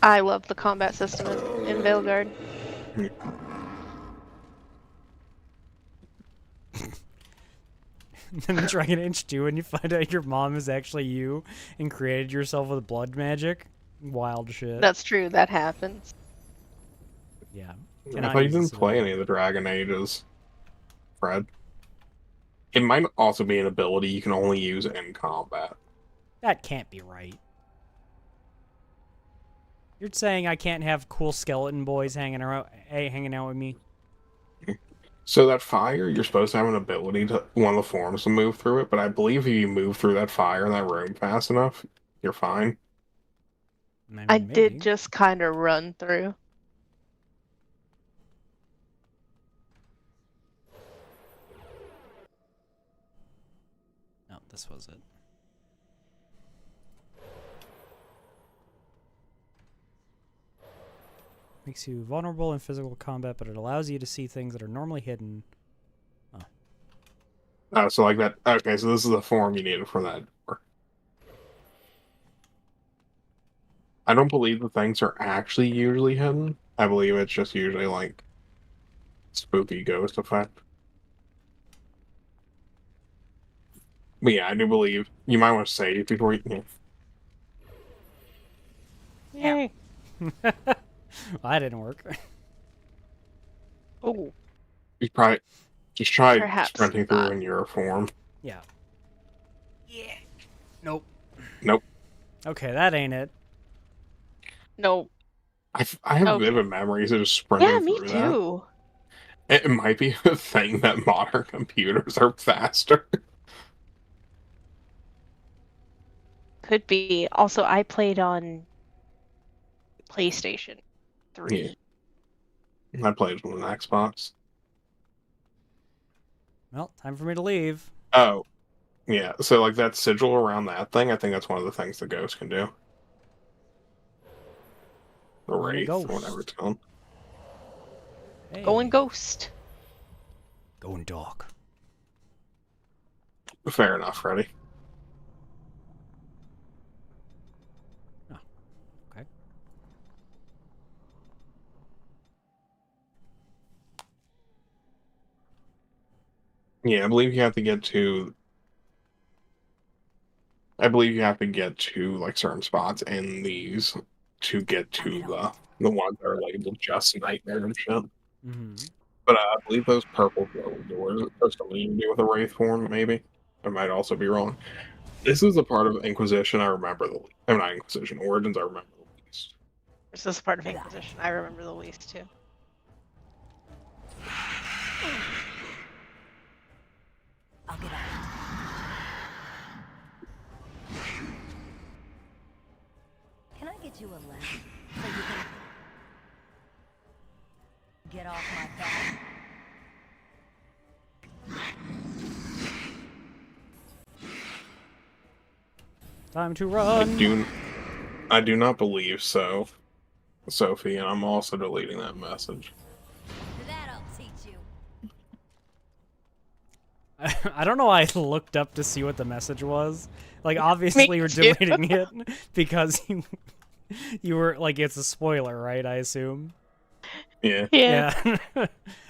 I love the combat system in Veilguard. Then in Dragon Age 2, when you find out your mom is actually you and created yourself with blood magic. Wild shit. That's true, that happens. Yeah. I thought you didn't play any of the Dragon Ages, Fred. It might also be an ability you can only use in combat. That can't be right. You're saying I can't have cool skeleton boys hanging out with me? So that fire, you're supposed to have an ability to one of the forms to move through it, but I believe if you move through that fire in that room fast enough, you're fine. I did just kind of run through. No, this was it. Makes you vulnerable in physical combat, but it allows you to see things that are normally hidden. Oh, so like that. Okay, so this is the form you needed for that door. I don't believe the things are actually usually hidden. I believe it's just usually like spooky ghost effect. But yeah, I do believe you might want to save before you. Yay. Well, that didn't work. Oh. You probably just try Perhaps sprinting through not. in your form. Yeah. Nope. Nope. Okay, that ain't it. No. I have vivid memories of just sprinting Yeah, through me too. that. It might be a thing that modern computers are faster. Could be. Also, I played on PlayStation 3. I played with an Xbox. Well, time for me to leave. Oh, yeah. So like that sigil around that thing, I think that's one of the things the ghost can do. The wraith, or whatever it's called. Hey. Going ghost. Going dark. Fair enough, Freddy. Oh, okay. Yeah, I believe you have to get to. I believe you have to get to like certain spots in these to get to the ones that are labeled just nightmare and shit. Mm-hmm. But I believe those purple glowing doors are something you can do with a wraith form. Maybe I might also be wrong. This is a part of Inquisition I remember not Inquisition Origins. I remember the least. This is part of Inquisition. I remember the least too. I'll get on get you a ladder so you can get off my back? Time to run. I do not believe so, Sophie, and I'm also deleting that message. That'll teach you. I don't know why I looked up to see what the message was. Like, obviously you're too. deleting it because you were, like, it's a spoiler, right, I assume? Yeah. Yeah.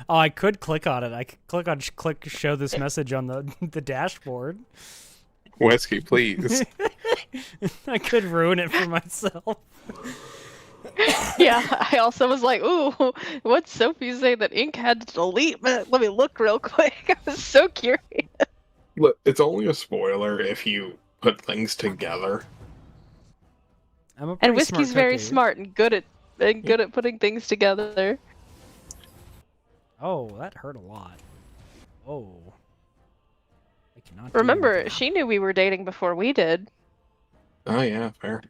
Oh, I could click on it. I could click show this message on the dashboard. Whisky, please. I could ruin it for myself. Yeah, I also was like, ooh, what's Sophie say that Ink had to delete? Let me look real quick. I was so curious. Look, it's only a spoiler if you put things together. I'm a And pretty Whiskey's smart very cookie. smart and good at putting things together. Oh, that hurt a lot. Oh. I cannot deal Remember, with that. she knew we were dating before we did. Oh yeah, fair.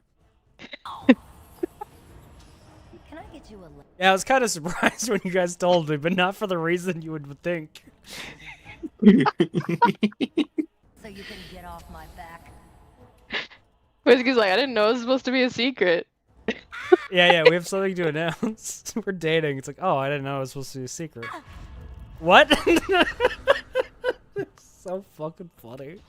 Can I get you a ladder Yeah, I was kind of surprised when you guys told me, but not for the reason you would think. so you can get off my back? Whiskey's like, I didn't know it was supposed to be a secret. Yeah, we have something to announce. We're dating. It's like, oh, I didn't know it was supposed to be a secret. What? It's so fucking funny.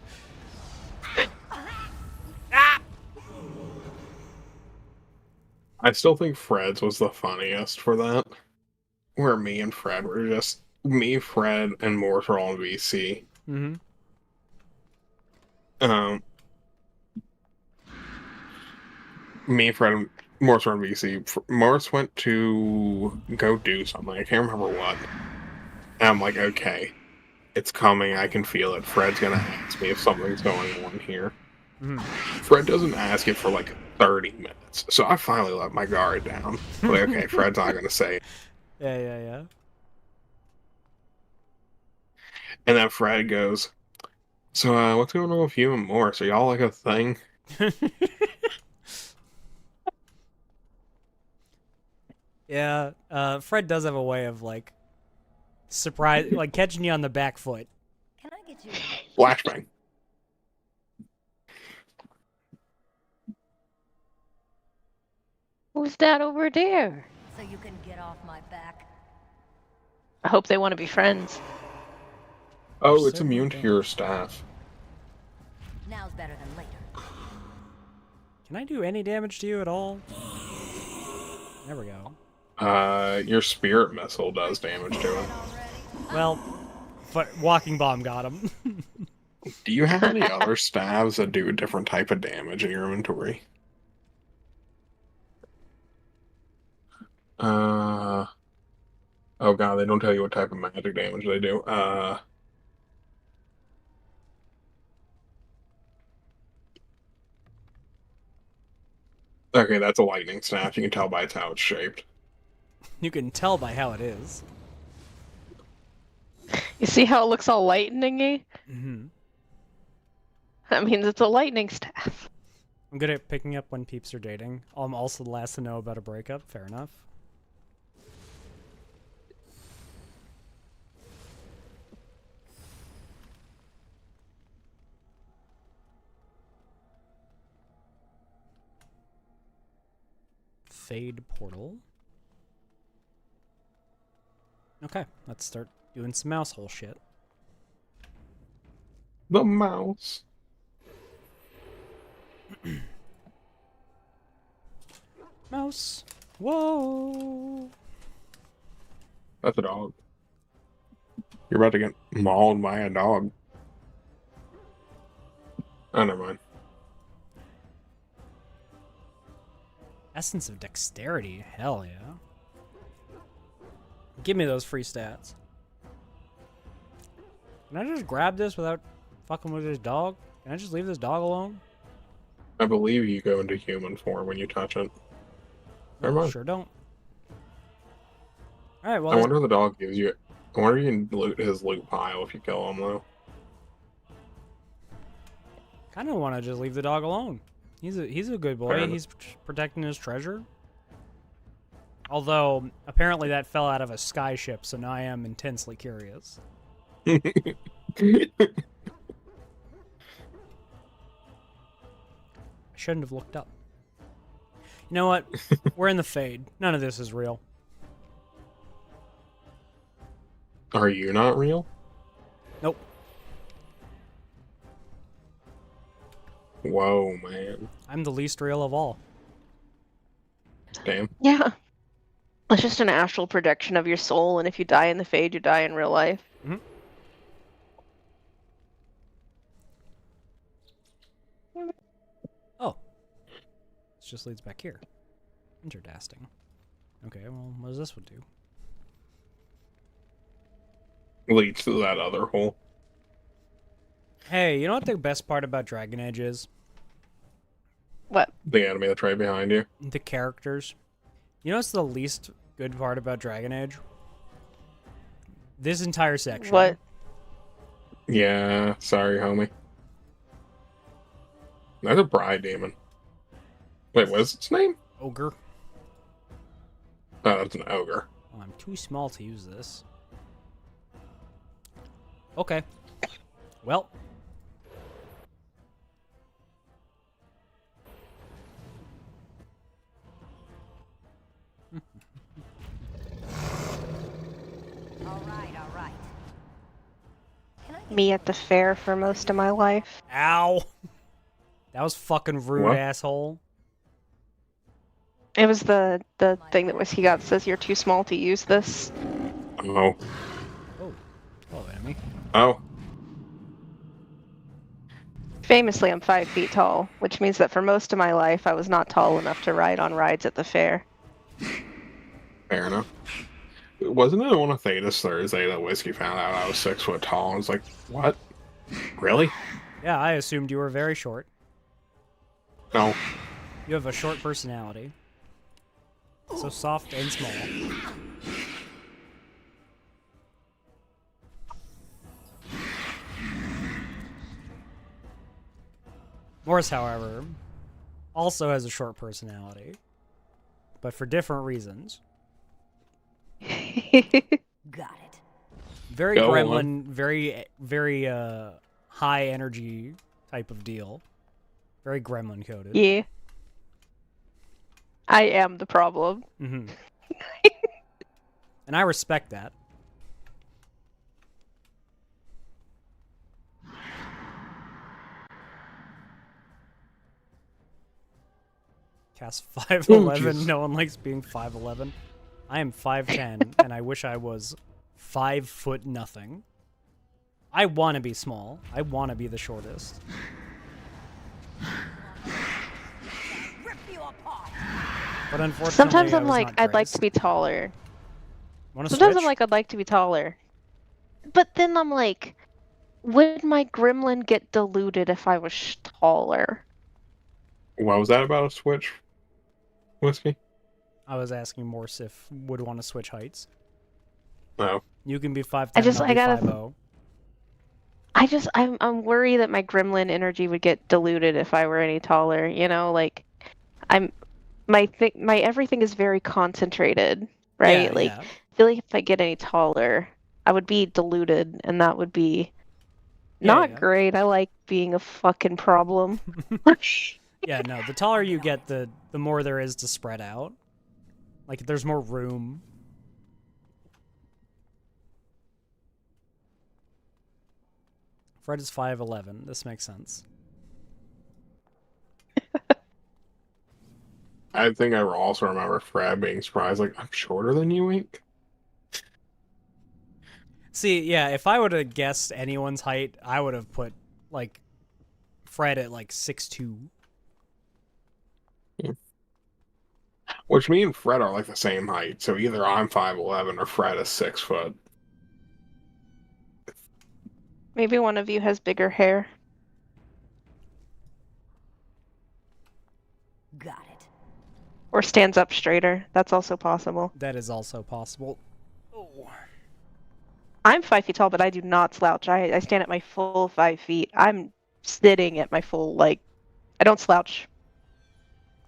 I still think Fred's was the funniest for that. Where me, Fred, and Morse were all in VC. Mm-hmm. Me, Fred, and Morse were in VC. Morse went to go do something. I can't remember what. And I'm like, okay, it's coming. I can feel it. Fred's gonna ask me if something's going on here. Mm-hmm. Fred doesn't ask it for like 30 minutes. So I finally let my guard down. Like, okay, Fred's not gonna say it. Yeah. And then Fred goes, so what's going on with you and Morse? Are y'all like a thing? Yeah, Fred does have a way of, like, like, catching you on the back foot. Can I get you a Flashbang. Who's that over there? so you can get off my back? I hope they want to be friends. Oh, it's immune to your staff. Now's better than later. Can I do any damage to you at all? There we go. Your spirit missile does damage to it. Well, walking bomb got him. Do you have any other staves that do a different type of damage in your inventory? Oh god, they don't tell you what type of magic damage they do. Okay, that's a lightning staff. You can tell by how it's shaped. You can tell by how it is. You see how it looks all lightning-y? Mm-hmm. That means it's a lightning staff. I'm good at picking up when peeps are dating. I'm also the last to know about a breakup. Fair enough. Fade portal. Okay, let's start doing some mouse hole shit. The mouse. Mouse. Whoa. That's a dog. You're about to get mauled by a dog. Oh, never mind. Essence of dexterity. Hell yeah. Give me those free stats. Can I just grab this without fucking with this dog? Can I just leave this dog alone? I believe you go into human form when you touch it. Never mind. Sure don't. Alright, well, I wonder if the dog gives you... I wonder if you can loot his loot pile if you kill him, though. kind of want to just leave the dog alone. He's a good boy. Fair He's protecting his treasure. Although apparently that fell out of a sky ship, so now I am intensely curious. I shouldn't have looked up. You know what? We're in the fade. None of this is real. Are you not real? Nope. Whoa, man. I'm the least real of all. Damn. Yeah. It's just an astral projection of your soul, and if you die in the Fade, you die in real life. Mm-hmm. Oh. This just leads back here. Interesting. Okay, well, what does this one do? Leads to that other hole. Hey, you know what the best part about Dragon Age is? What? The enemy that's right behind you. The characters. You know what's the least good part about Dragon Age? This entire section. What? Yeah, sorry, homie. That's a bride demon. Wait, what is its name? Ogre. Oh, that's an ogre. Oh, I'm too small to use this. Okay. Well. All right. Me at the fair for most of my life. Ow! That was fucking rude, What? asshole. It was the thing that Whisky got that says you're too small to use this. Oh. Oh. Oh, enemy. Oh. Famously, I'm 5 feet tall, which means that for most of my life, I was not tall enough to ride on rides at the fair. Fair enough. Wasn't it on a Thedas Thursday that Whiskey found out I was 6 foot tall? I was like, what? Really? Yeah, I assumed you were very short. No. You have a short personality. So soft and small. Morse, however, also has a short personality. But for different reasons. Got it. Very Go gremlin, very high energy type of deal. Very gremlin coded. Yeah. I am the problem. Mm-hmm. And I respect that. Cast 5'11". No one likes being 5'11". I am 5'10", and I wish I was 5 foot nothing. I want to be small. I want to be the shortest. Rip you apart. But unfortunately, Sometimes I I'm was like, not I'd like to graced. be taller. Wanna Sometimes switch? I'm like, I'd like to be taller. But then I'm like, would my gremlin get diluted if I was taller? What was that about a switch? Whiskey? I was asking Morse if would want to switch heights. No. You can be 5'10", I gotta- 5'0". I'm worried that my gremlin energy would get diluted if I were any taller, you know, like my everything is very concentrated, right? Yeah, like yeah. I feel like if I get any taller, I would be diluted and that would be Yeah, not yeah. great. I like being a fucking problem. Yeah, no, the taller you get, the more there is to spread out. Like, there's more room. Fred is 5'11". This makes sense. I think I also remember Fred being surprised, like, I'm shorter than you, Ink? See, yeah, if I would have guessed anyone's height, I would have put, like, Fred at, like, 6'2". Which me and Fred are like the same height, so either I'm 5'11" or Fred is 6 foot. Maybe one of you has bigger hair. Got it. Or stands up straighter. That's also possible. That is also possible. Oh. I'm 5 feet tall, but I do not slouch. I stand at my full 5 feet. I'm sitting at my full, like, I don't slouch.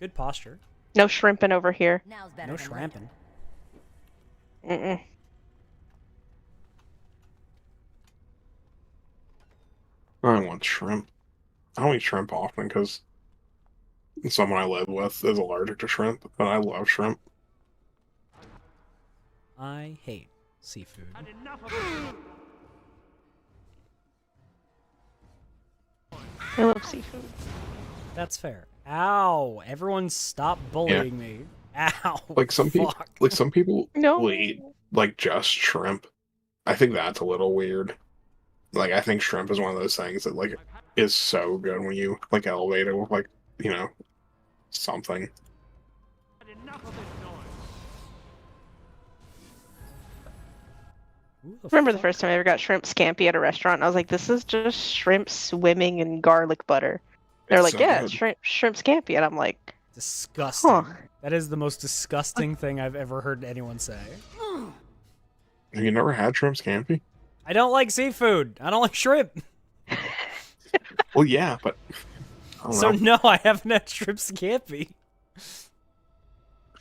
Good posture. No shrimping over here. Now's better No than shramping. later. Mm-mm. I don't want shrimp. I don't eat shrimp often because someone I live with is allergic to shrimp, but I love shrimp. I hate seafood. I love seafood. That's fair. Ow! Everyone stop bullying me. Ow! Like some people, Fuck. No. will eat like just shrimp. I think that's a little weird. Like I think shrimp is one of those things that like is so good when you like elevate it with like something. Who Remember the fuck? first time I ever got shrimp scampi at a restaurant? And I was like, this is just shrimp swimming in garlic butter. They're It's like, so yeah, good. shrimp scampi. And I'm like, Disgusting. Huh. That is the most disgusting thing I've ever heard anyone say. Have you never had shrimp scampi? I don't like seafood. I don't like shrimp. Well, yeah, but I don't So know. no, I haven't had shrimp scampi.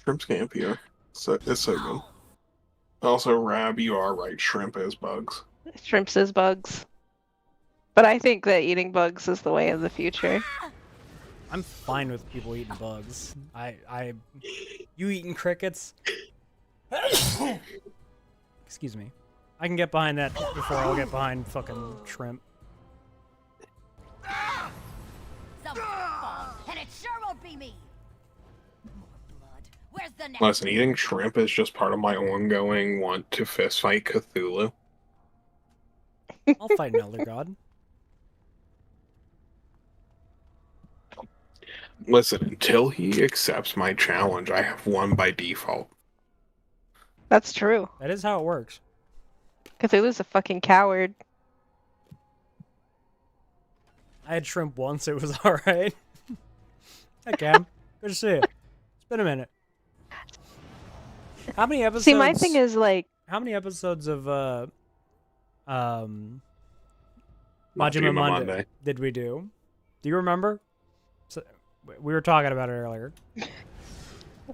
Shrimp scampi are it's so good. Also, Rab, you are right. Shrimp is bugs. shrimps is bugs. But I think that eating bugs is the way of the future. I'm fine with people eating bugs. You eating crickets? Excuse me. I can get behind that before I'll get behind fucking shrimp. Someone fall, and it sure won't be me. More blood. Where's the next? Listen, eating shrimp is just part of my ongoing want to fist fight Cthulhu. I'll fight an elder god. Listen, until he accepts my challenge, I have won by default. That's true. That is how it works. Cthulhu's a fucking coward. I had shrimp once. It was all right. Hey, Cam. Good to see you. It's been a minute. How many episodes? See, my thing is like, How many episodes of Majima Majima Monday Monday. did we do? Do you remember? So, we were talking about it earlier.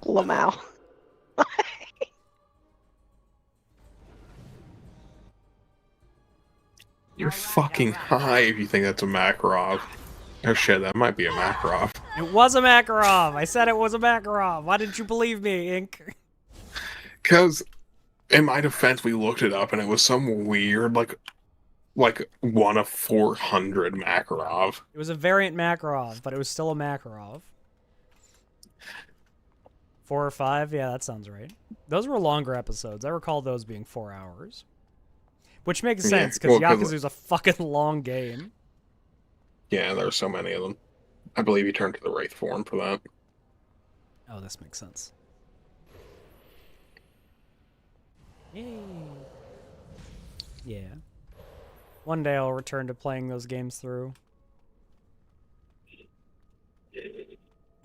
Lamau. You're fucking high if you think that's a Makarov. Oh shit, that might be a Makarov. It was a Makarov. I said it was a Makarov. Why didn't you believe me, Ink? Because, in my defense, we looked it up and it was some weird, like one of 400 Makarov. It was a variant Makarov, but it was still a Makarov. 4 or 5? Yeah, that sounds right. Those were longer episodes. I recall those being 4 hours. Which makes Yeah, sense, because well, Yakuza's a fucking long game. Yeah, there are so many of them. I believe he turned to the Wraith form for that. Oh, this makes sense. Yay. Yeah. One day I'll return to playing those games through.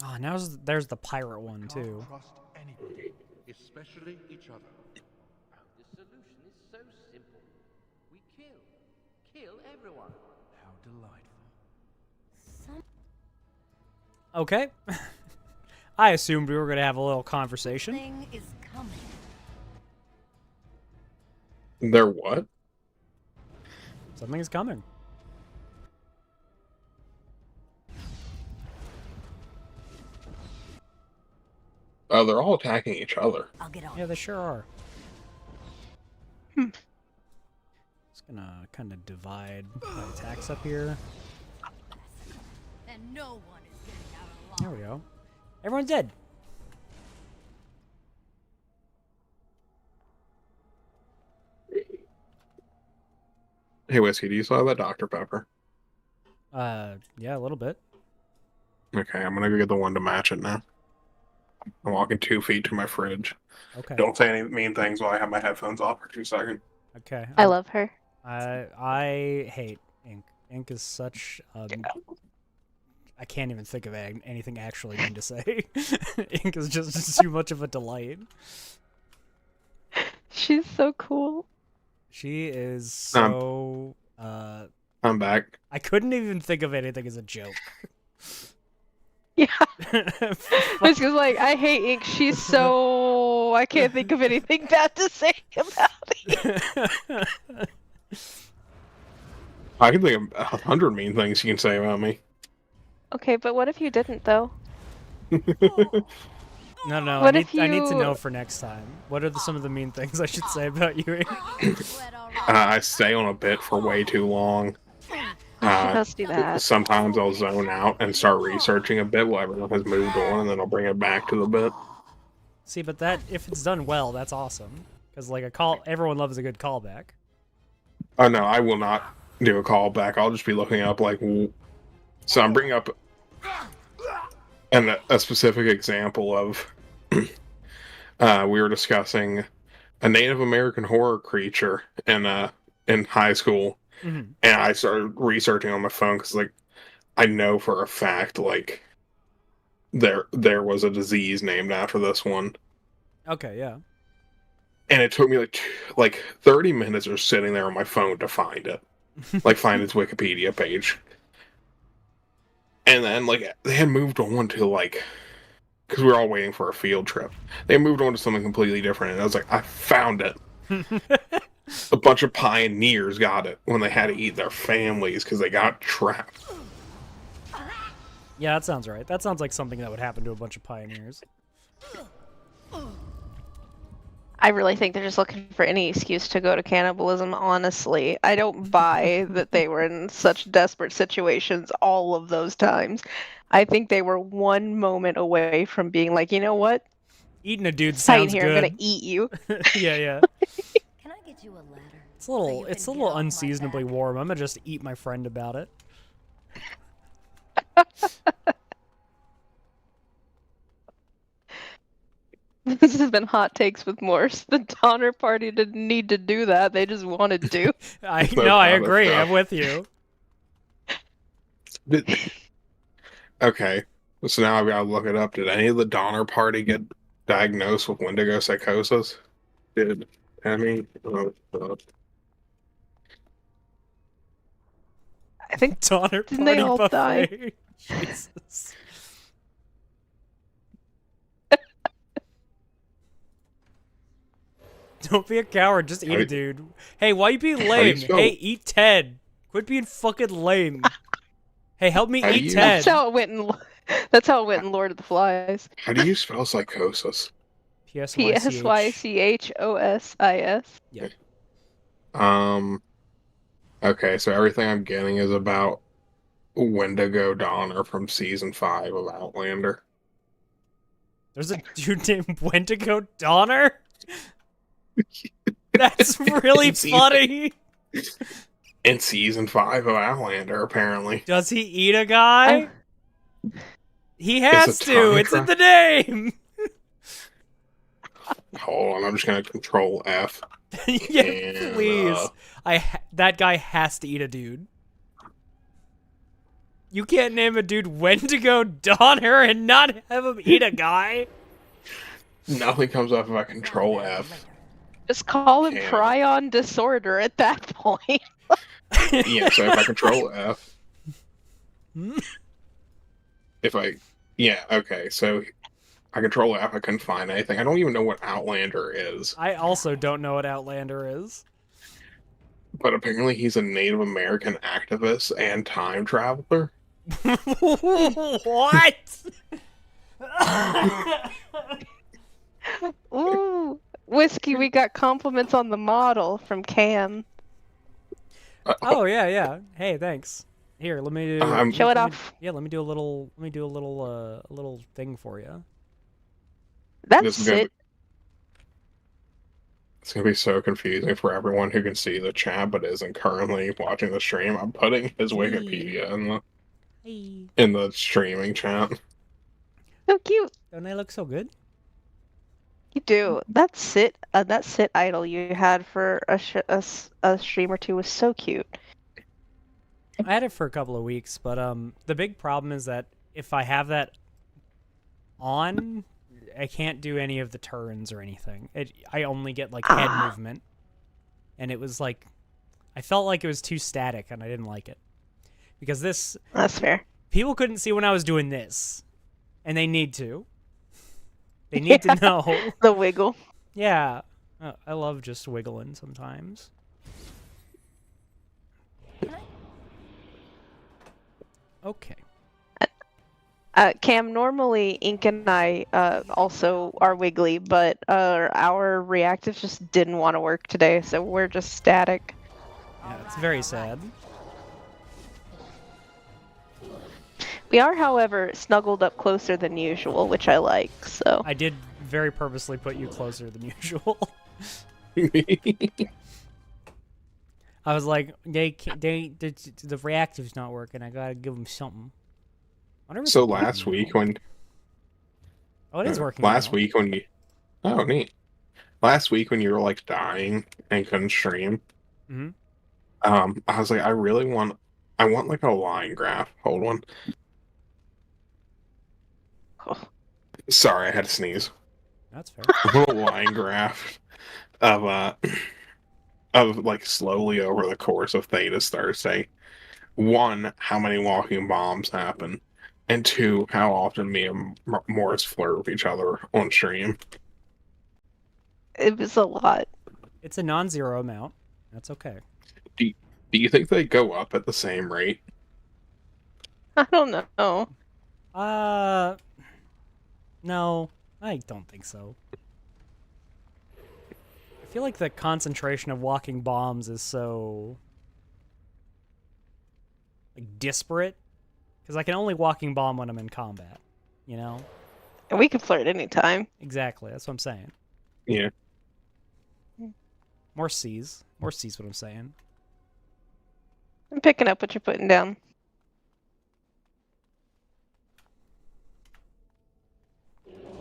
Oh, there's the pirate one, too. Trust anybody, especially each other. The solution is so simple. We kill. Kill everyone. How delightful. Okay. I assumed we were going to have a little conversation. Thing is coming. They're what? Something's coming. Oh, they're all attacking each other. I'll get on. Yeah, they sure are. Just gonna kind of divide my attacks up here. And no one is getting out alive. There we go. Everyone's dead. Hey, Whiskey, do you still have that Dr. Pepper? Yeah, a little bit. Okay, I'm gonna go get the one to match it now. I'm walking 2 feet to my fridge. Okay. Don't say any mean things while I have my headphones off for 2 seconds. Okay. I love her. I hate Ink. Ink is such I can't even think of anything actually mean to say. Ink is just too much of a delight. She's so cool. She is so I'm back. I couldn't even think of anything as a joke. Yeah. Whiskey was like, I hate ink. She's so... I can't think of anything bad to say about it. I can think of 100 mean things you can say about me. Okay, but what if you didn't, though? No, What I if need to know you- for next time. What are some of the mean things I should say about you? I stay on a bit for way too long. She does do that. Sometimes I'll zone out and start researching a bit while everyone has moved on, and then I'll bring it back to the bit. See, but that if it's done well, that's awesome. Because like everyone loves a good callback. Oh no, I will not do a callback. I'll just be looking up like. So I'm bringing up a specific example of. We were discussing a Native American horror creature in high school, and I started researching on my phone because like I know for a fact like there was a disease named after this one. Okay, yeah. And it took me like 30 minutes of sitting there on my phone to find it, like find its Wikipedia page. And then like they had moved on to like, because we were all waiting for a field trip. They moved on to something completely different, and I was like, I found it. A bunch of pioneers got it when they had to eat their families because they got trapped. Yeah, that sounds right. That sounds like something that would happen to a bunch of pioneers. I really think they're just looking for any excuse to go to cannibalism, honestly. I don't buy that they were in such desperate situations all of those times. I think they were one moment away from being like, you know what? Eating a dude Stay in sounds here, good. I'm gonna eat you. Yeah. Can I get you a ladder? It's a little unseasonably warm. I'm gonna just eat my friend about it. This has been Hot Takes with Morse. The Donner Party didn't need to do that. They just wanted to. I So agree. stuff. I'm with you. Okay, so now I've got to look it up. Did any of the Donner Party get diagnosed with Wendigo psychosis? Did any? I think Donner didn't Party they all die? buffet. Jesus. Don't be a coward. Just eat a dude. Hey, why you being lame? Hey, eat Ted. Quit being fucking lame. Hey, help me eat Ted. That's how it went in. That's how it went in Lord of the Flies. How do you spell psychosis? P-S-Y-C-H-O-S-I-S. Yeah. Okay, so everything I'm getting is about Wendigo Donner from season 5 of Outlander. There's a dude named Wendigo Donner? That's really funny. In season 5 of Outlander, apparently. Does he eat a guy? He has to. It's in the name. Hold on, I'm just gonna control F. Yeah, And, please. That guy has to eat a dude. You can't name a dude Wendigo Donner and not have him eat a guy. Nothing comes up if I control F. Just call him prion disorder at that point. Yeah, so if I control F. Okay, so I control F, I couldn't find anything. I don't even know what Outlander is. I also don't know what Outlander is. But apparently he's a Native American activist and time traveler. What? Ooh, Whiskey, we got compliments on the model from Cam. Oh yeah. Hey, thanks. Here, let me show it off. Yeah, let me do a little thing for you. That's it. It's gonna be so confusing for everyone who can see the chat but isn't currently watching the stream. I'm putting his Wikipedia in the streaming chat. So cute. Don't they look so good? You do. That sit idol you had for a stream or two was so cute. I had it for a couple of weeks, but the big problem is that if I have that on, I can't do any of the turns or anything. I only get like head movement, and it was like I felt like it was too static, and I didn't like it because this. That's fair. People couldn't see when I was doing this, And they need to. They need to know. The wiggle. Yeah. I love just wiggling sometimes. Okay. Cam, normally Ink and I also are wiggly, but our reactives just didn't want to work today, so we're just static. Yeah, it's very sad. We are, however, snuggled up closer than usual, which I like, so... I did very purposely put you closer than usual. I was like, the reactive's not working. I gotta give them something. So last week when... Oh, it is working Last now. week when you... Oh, neat. Last week when you were, like, dying and couldn't stream, I was like, I want, like, a line graph. Hold on. Sorry, I had to sneeze. That's fair. I want a line graph of like, slowly over the course of Thedas Thursday. 1, how many walking bombs happen. And 2, how often me and Morse flirt with each other on stream. It was a lot. It's a non-zero amount. That's okay. Do you think they go up at the same rate? I don't know. No, I don't think so. I feel like the concentration of walking bombs is so... like, disparate. Because I can only walking bomb when I'm in combat, you know? And we can flirt anytime. Exactly, that's what I'm saying. Yeah. Morse sees what I'm saying. I'm picking up what you're putting down.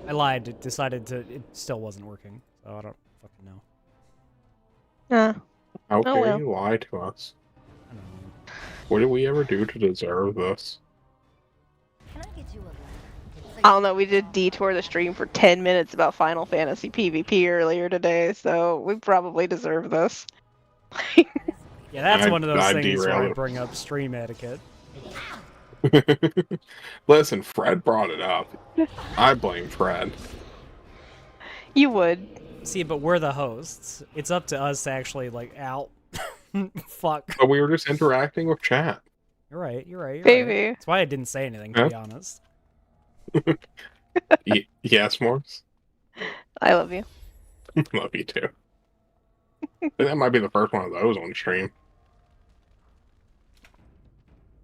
I lied, it still wasn't working, so I don't fucking know. Okay, well. you lie to us. I don't know. What did we ever do to deserve this? Can I get you a ladder? I don't know, we did detour the stream for 10 minutes about Final Fantasy PvP earlier today, so we probably deserve this. Yeah, that's one of those I things where I derailed. bring up stream etiquette. Listen, Fred brought it up. I blame Fred. You would. See, but we're the hosts. It's up to us to actually, like, fuck. But we were just interacting with chat. You're right. Baby. That's why I didn't say anything, to be honest. Yes, Morse? I love you. Love you too. That might be the first one of those on stream.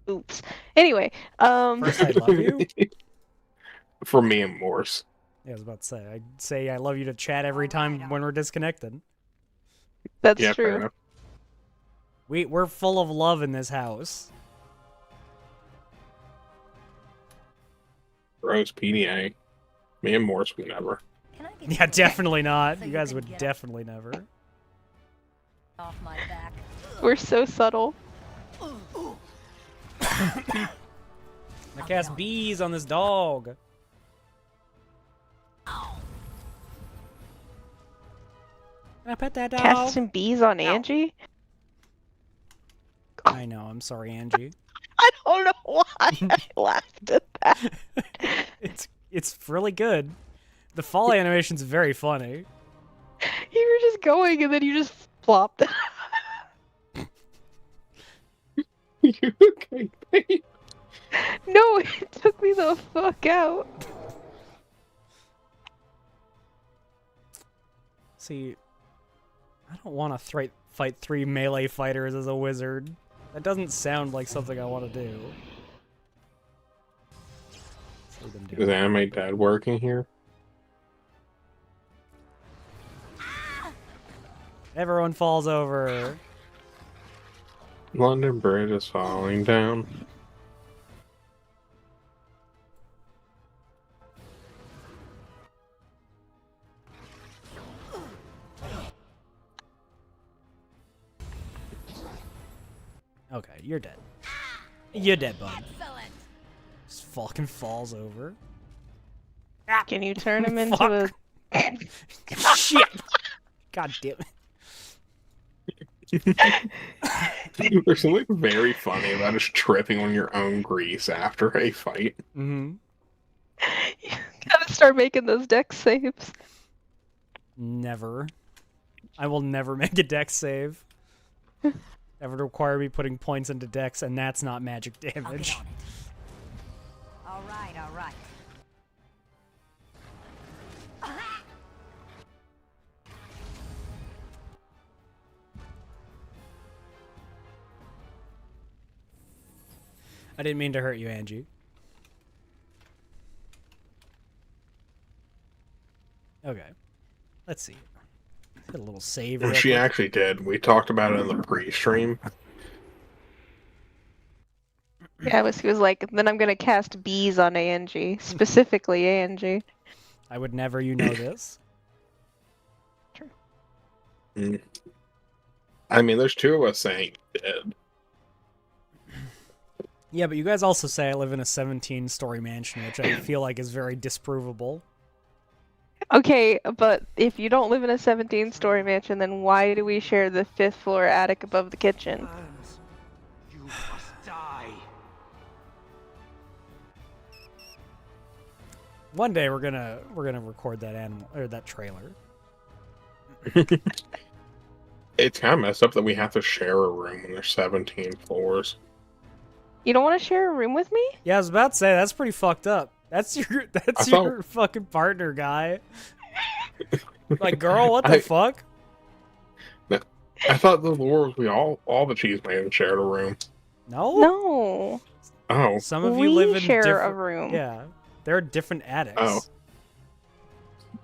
Oops. Anyway, First, I love you? For me and Morse. Yeah, I was about to say. I'd say I love you to chat every time when we're disconnected. That's Yeah, fair true. enough. We're full of love in this house. Rose PDA. Me and Morse would never. Can I get Yeah, you a definitely not. So You you guys can would get definitely never. off my back? We're so subtle. I cast bees on this dog. Can I pet that dog? Casting bees on Angie? I know, I'm sorry, Angie. I don't know why I laughed at that. It's really good. The fall animation's very funny. You were just going and then you just flopped. You okay, babe? No, it took me the fuck out. See, I don't want to fight 3 melee fighters as a wizard. That doesn't sound like something I want to do. See them do Is it. Anime Dad working here? Everyone falls over. London Bridge is falling down. Okay, you're dead. You're dead, bud. Just fucking falls over. Can you turn him into a... Shit! God damn it. There's something very funny about just tripping on your own grease after a fight. Mm-hmm. Gotta start making those deck saves. Never. I will never make a dex save. That would require me putting points into dex, and that's not magic damage. All right, all right. I didn't mean to hurt you, Angie. Okay. Let's see. Get a little save. And she actually did. We talked about it in the pre-stream. Yeah, Whisky was like, then I'm gonna cast bees on Angie. Specifically Angie. I would never, you know this. True. Mm. I mean, there's two of us saying dead. Yeah, but you guys also say I live in a 17-story mansion, which I feel like is very disprovable. Okay, but if you don't live in a 17-story mansion, then why do we share the 5th floor attic above the kitchen? Burns, you must die. One day we're gonna record that animal or that trailer. It's kind of messed up that we have to share a room when there's 17 floors. You don't want to share a room with me? Yeah, I was about to say that's pretty fucked up. That's your fucking partner, guy. Like, girl, what the fuck? I thought the lore was all the cheese man shared a room. No. No. Oh. Some of you live in share different a room. Yeah, there are different attics. Oh.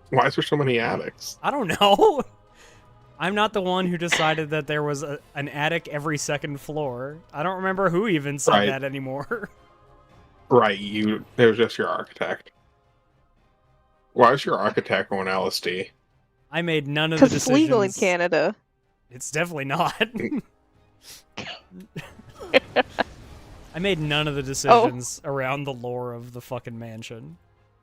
Why is there so many attics? I don't know. I'm not the one who decided that there was an attic every second floor. I don't remember who even said that anymore. Right, it was just your architect. Why is your architect on LSD? I made none of the decisions. Because it's legal in Canada. It's definitely not. I made none of the decisions around the lore of the fucking mansion.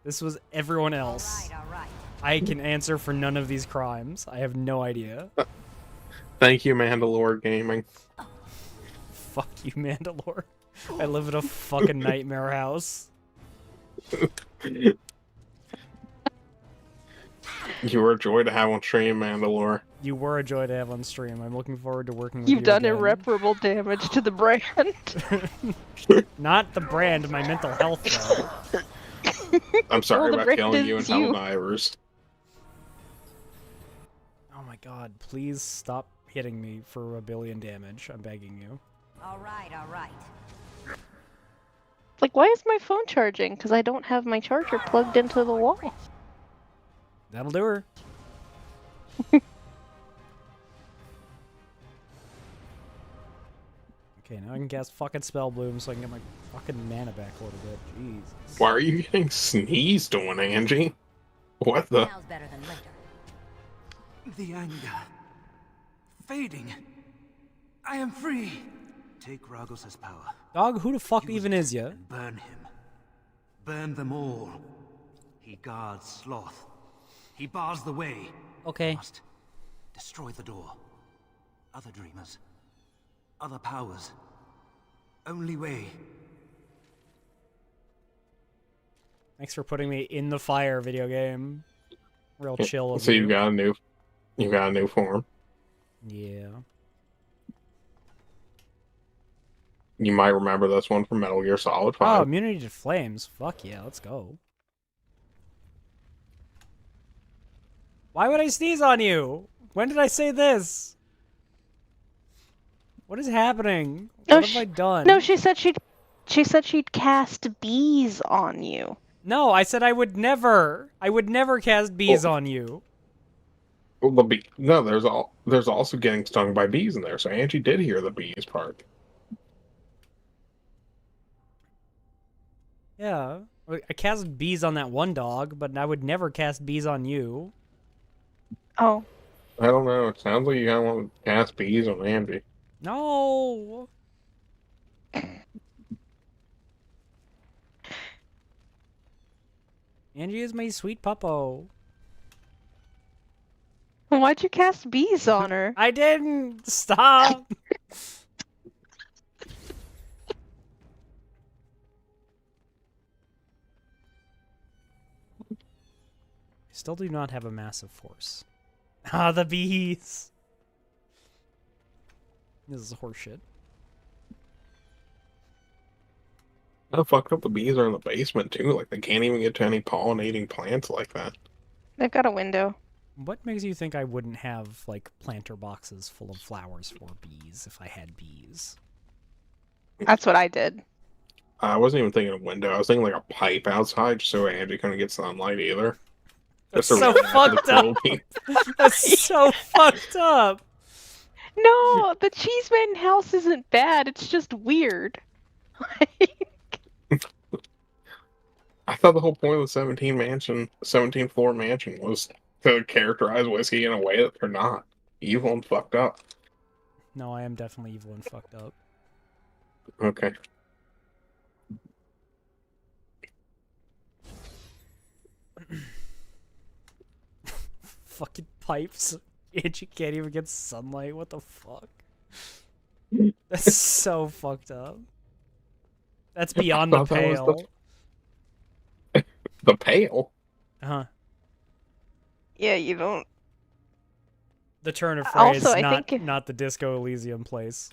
This was everyone else. All right. I can answer for none of these crimes. I have no idea. Thank you, Mandalore Gaming. Fuck you, Mandalore. I live in a fucking nightmare house. You were a joy to have on stream, Mandalore. You were a joy to have on stream. I'm looking forward to working with you. You've done again. irreparable damage to the brand. Not the brand, my mental health, though. I'm sorry Well, about killing is you and you. Helldivers. Oh my god, please stop hitting me for a billion damage. I'm begging you. All right, all right. Like, why is my phone charging? Because I don't have my charger plugged into the wall. That'll do her. Okay, now I can cast fucking Spell Bloom so I can get my fucking mana back a little bit. Jeez. Why are you getting sneezed on, Angie? What the? Now's better than later. The anger. Fading. I am free. Take Ragos' power. Dog, who the fuck even is ya? And burn him. Burn them all. He guards Sloth. He bars the way. Okay. Must destroy the door. Other dreamers. Other powers. Only way. Thanks for putting me in the fire, video game. Real chill of So you. you got a new form. Yeah. You might remember this one from Metal Gear Solid 5. Oh, immunity to flames. Fuck yeah, let's go. Why would I sneeze on you? When did I say this? What is happening? What have I done? No, she said she'd cast bees on you. No, I said I would never. I would never cast bees on you. Well, no, there's also getting stung by bees in there, so Angie did hear the bees part. Yeah. I cast bees on that one dog, but I would never cast bees on you. Oh. I don't know. It sounds like you gotta want to cast bees on Angie. No. Angie is my sweet puppo. Why'd you cast bees on her? I didn't. Stop. Still do not have a massive force. Ah, the bees! This is horseshit. How fucked up the bees are in the basement, too. Like, they can't even get to any pollinating plants like that. They've got a window. What makes you think I wouldn't have, like, planter boxes full of flowers for bees if I had bees? That's what I did. I wasn't even thinking of window. I was thinking like a pipe outside, just so Andy couldn't get sunlight either. That's Just so fucked up. That's so fucked up. No, the Cheeseman house isn't bad. It's just weird. I thought the whole point of the 17 floor mansion was to characterize Whiskey in a way that they're not evil and fucked up. No, I am definitely evil and fucked up. Okay. Fucking pipes. And you can't even get sunlight. What the fuck? That's so fucked up. That's beyond the pale. The pale? Uh-huh. Yeah, you don't. The turn of phrase, Also, I think not the Disco Elysium place.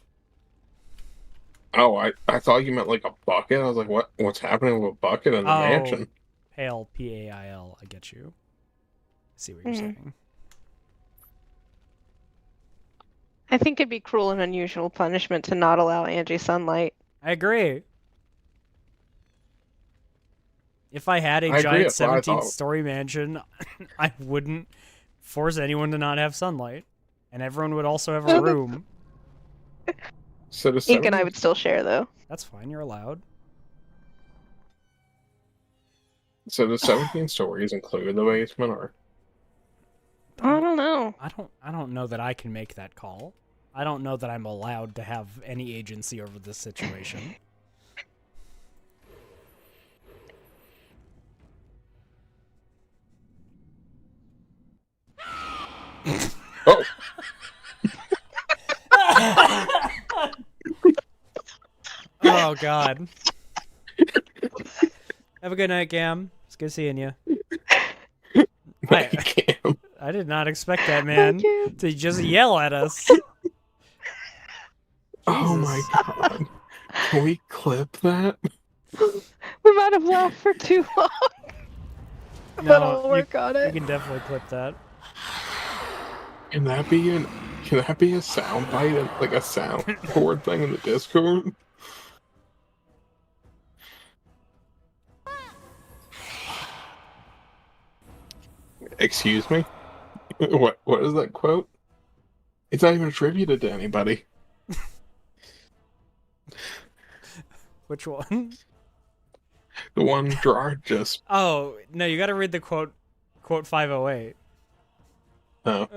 Oh, I thought you meant like a bucket. I was like, what's happening with a bucket in the mansion? Pale, P-A-I-L, I get you. I see what you're saying. I think it'd be cruel and unusual punishment to not allow Angie sunlight. I agree. If I had a giant 17-story mansion, I wouldn't force anyone to not have sunlight. And everyone would also have a room. So Ink and I would still share, though. That's fine, you're allowed. So does 17 stories include the basement, or? I don't know. I don't know that I can make that call. I don't know that I'm allowed to have any agency over this situation. Oh. Oh God. Have a good night, Cam. It's good seeing you. I did not expect that man to just yell at us. Oh my God. Can we clip that? We might have laughed for too long. No, but I'll work on it. You can definitely clip that. Can that be a sound bite, like a soundboard thing in the Discord? Excuse me? What is that quote? It's not even attributed to anybody. Which one? The one Gerard just... Oh, no, you gotta read the quote 508. Oh.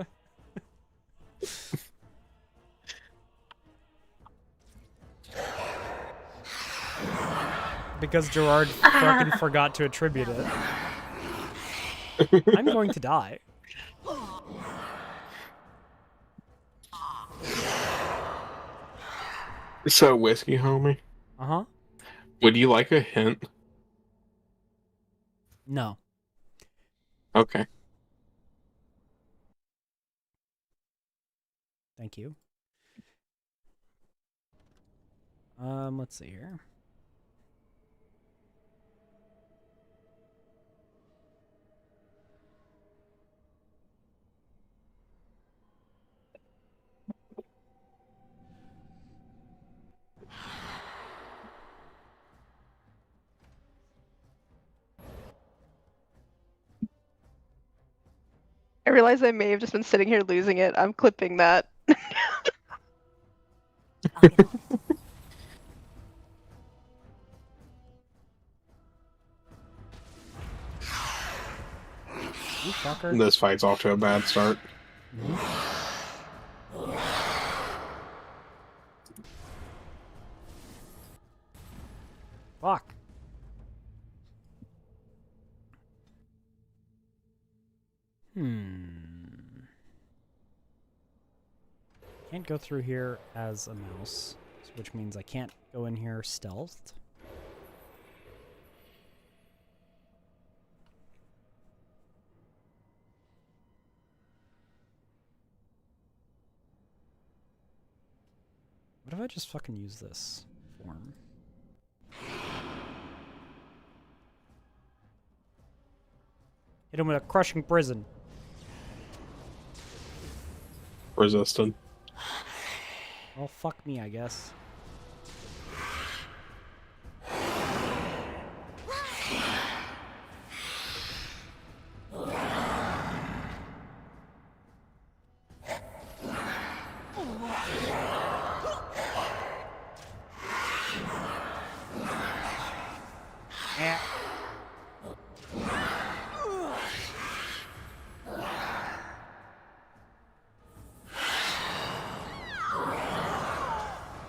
Because Gerard fucking forgot to attribute it. I'm going to die. So, Whiskey homie? Uh-huh. Would you like a hint? No. Okay. Thank you. Let's see here. I realize I may have just been sitting here losing it. I'm clipping that. You fucker. This fight's off to a bad start. Fuck. Can't go through here as a mouse, which means I can't go in here stealthed. What if I just fucking use this form? Hit him with a crushing prison. Resisted. Well, fuck me, I guess.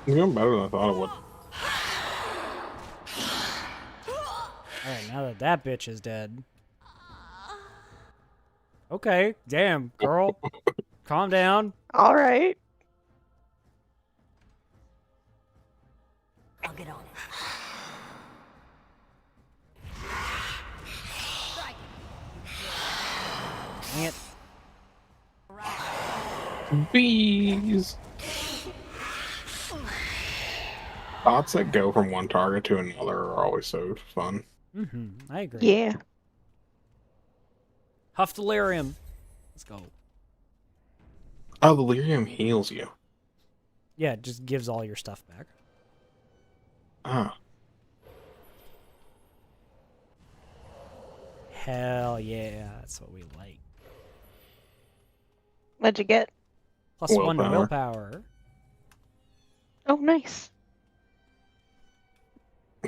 It's going better than I thought it would. Alright, now that that bitch is dead. Okay, damn, girl. Calm down. All right. I'll get on it. Dang it. Bees! Thoughts that go from one target to another are always so fun. I agree. Yeah. Huff delirium. Let's go. Oh, delirium heals you. Yeah, it just gives all your stuff back. Ah. Hell yeah, that's what we like. What'd you get? Plus 1 to Willpower. willpower. Oh, nice.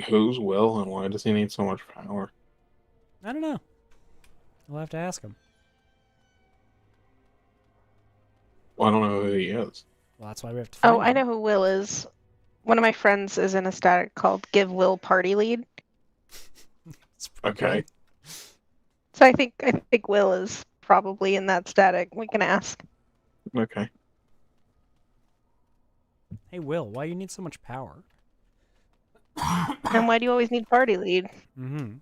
Who's Will and why does he need so much power? I don't know. We'll have to ask him. Well, I don't know who he is. Well, that's why we have to find Oh, I him. know who Will is. One of my friends is in a static called Give Will Party Lead. It's pretty Okay. good. So I think Will is probably in that static. We can ask. Okay. Hey, Will, why you need so much power? And why do you always need Party Lead? Mm-hmm.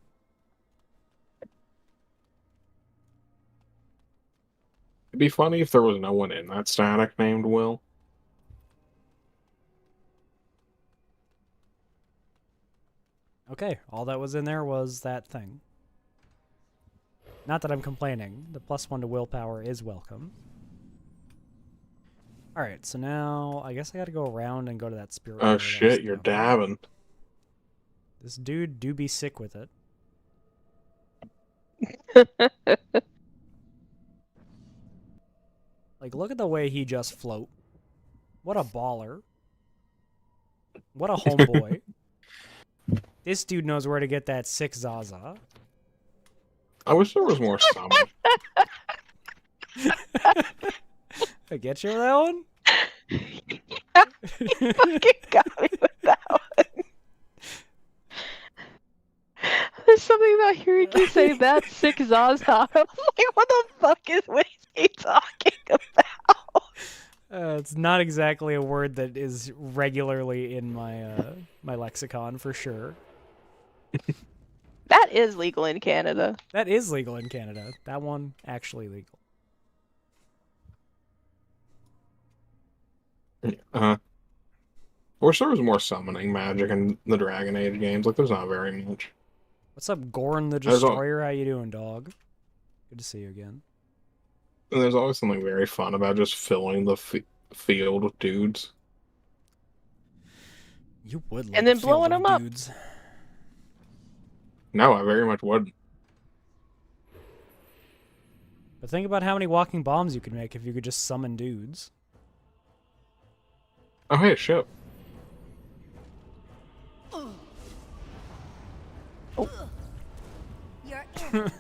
It'd be funny if there was no one in that static named Will. Okay, all that was in there was that thing. Not that I'm complaining. The plus 1 to willpower is welcome. Alright, so now I guess I gotta go around and go to that spirit. Oh door that shit, was you're down there. dabbing. This dude do be sick with it. Like, look at the way he just float. What a baller. What a homeboy. This dude knows where to get that sick Zaza. I wish there was more summon. I get you with that one? You fucking got me with that one. There's something about hearing you say that sick Zaza. I was like, what the fuck is Whisky talking about? It's not exactly a word that is regularly in my my lexicon for sure. That is legal in Canada. That is legal in Canada. That one actually legal. I wish there was more summoning magic in the Dragon Age games. Like, there's not very much. What's up, Gorn the There's Destroyer? How you doing, dog? Good to see you again. And there's always something very fun about just filling the field with dudes. You would like And then a field blowing of 'em up. dudes. No, I very much would. But think about how many walking bombs you could make if you could just summon dudes. Oh, hey, ship. You're in.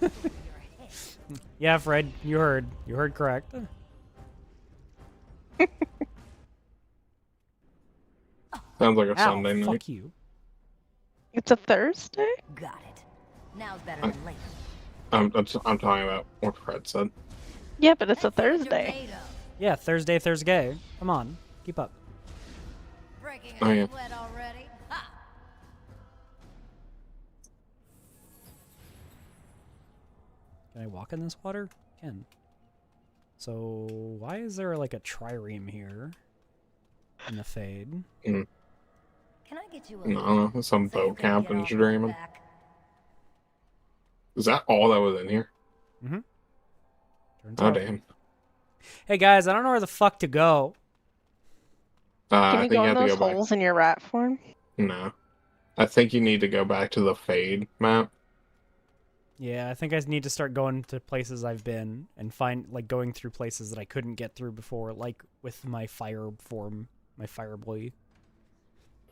Yeah, Fred, you heard. You heard correct. Sounds like a Ow, Sunday night. fuck you. It's a Thursday? Got it. Now's better than later. I'm talking about what Fred said. Yeah, but it's a Let's get Thursday. tomato. Yeah, Thursday. Come on, keep up. Breaking Oh, a yeah. sweat already. Ha! Can I walk in this water? Can. So why is there like a trireme here? in the Fade. Can I get you a No, some so you boat can get captain's off my dreaming. back? Is that all that was in here? Mm-hmm. Turns Oh, out. damn. Hey guys, I don't know where the fuck to go. I Can you think go you in have to those go back. holes in your rat form? No. I think you need to go back to the Fade map. Yeah, I think I need to start going to places I've been and going through places that I couldn't get through before, like with my fire form, my fire boy.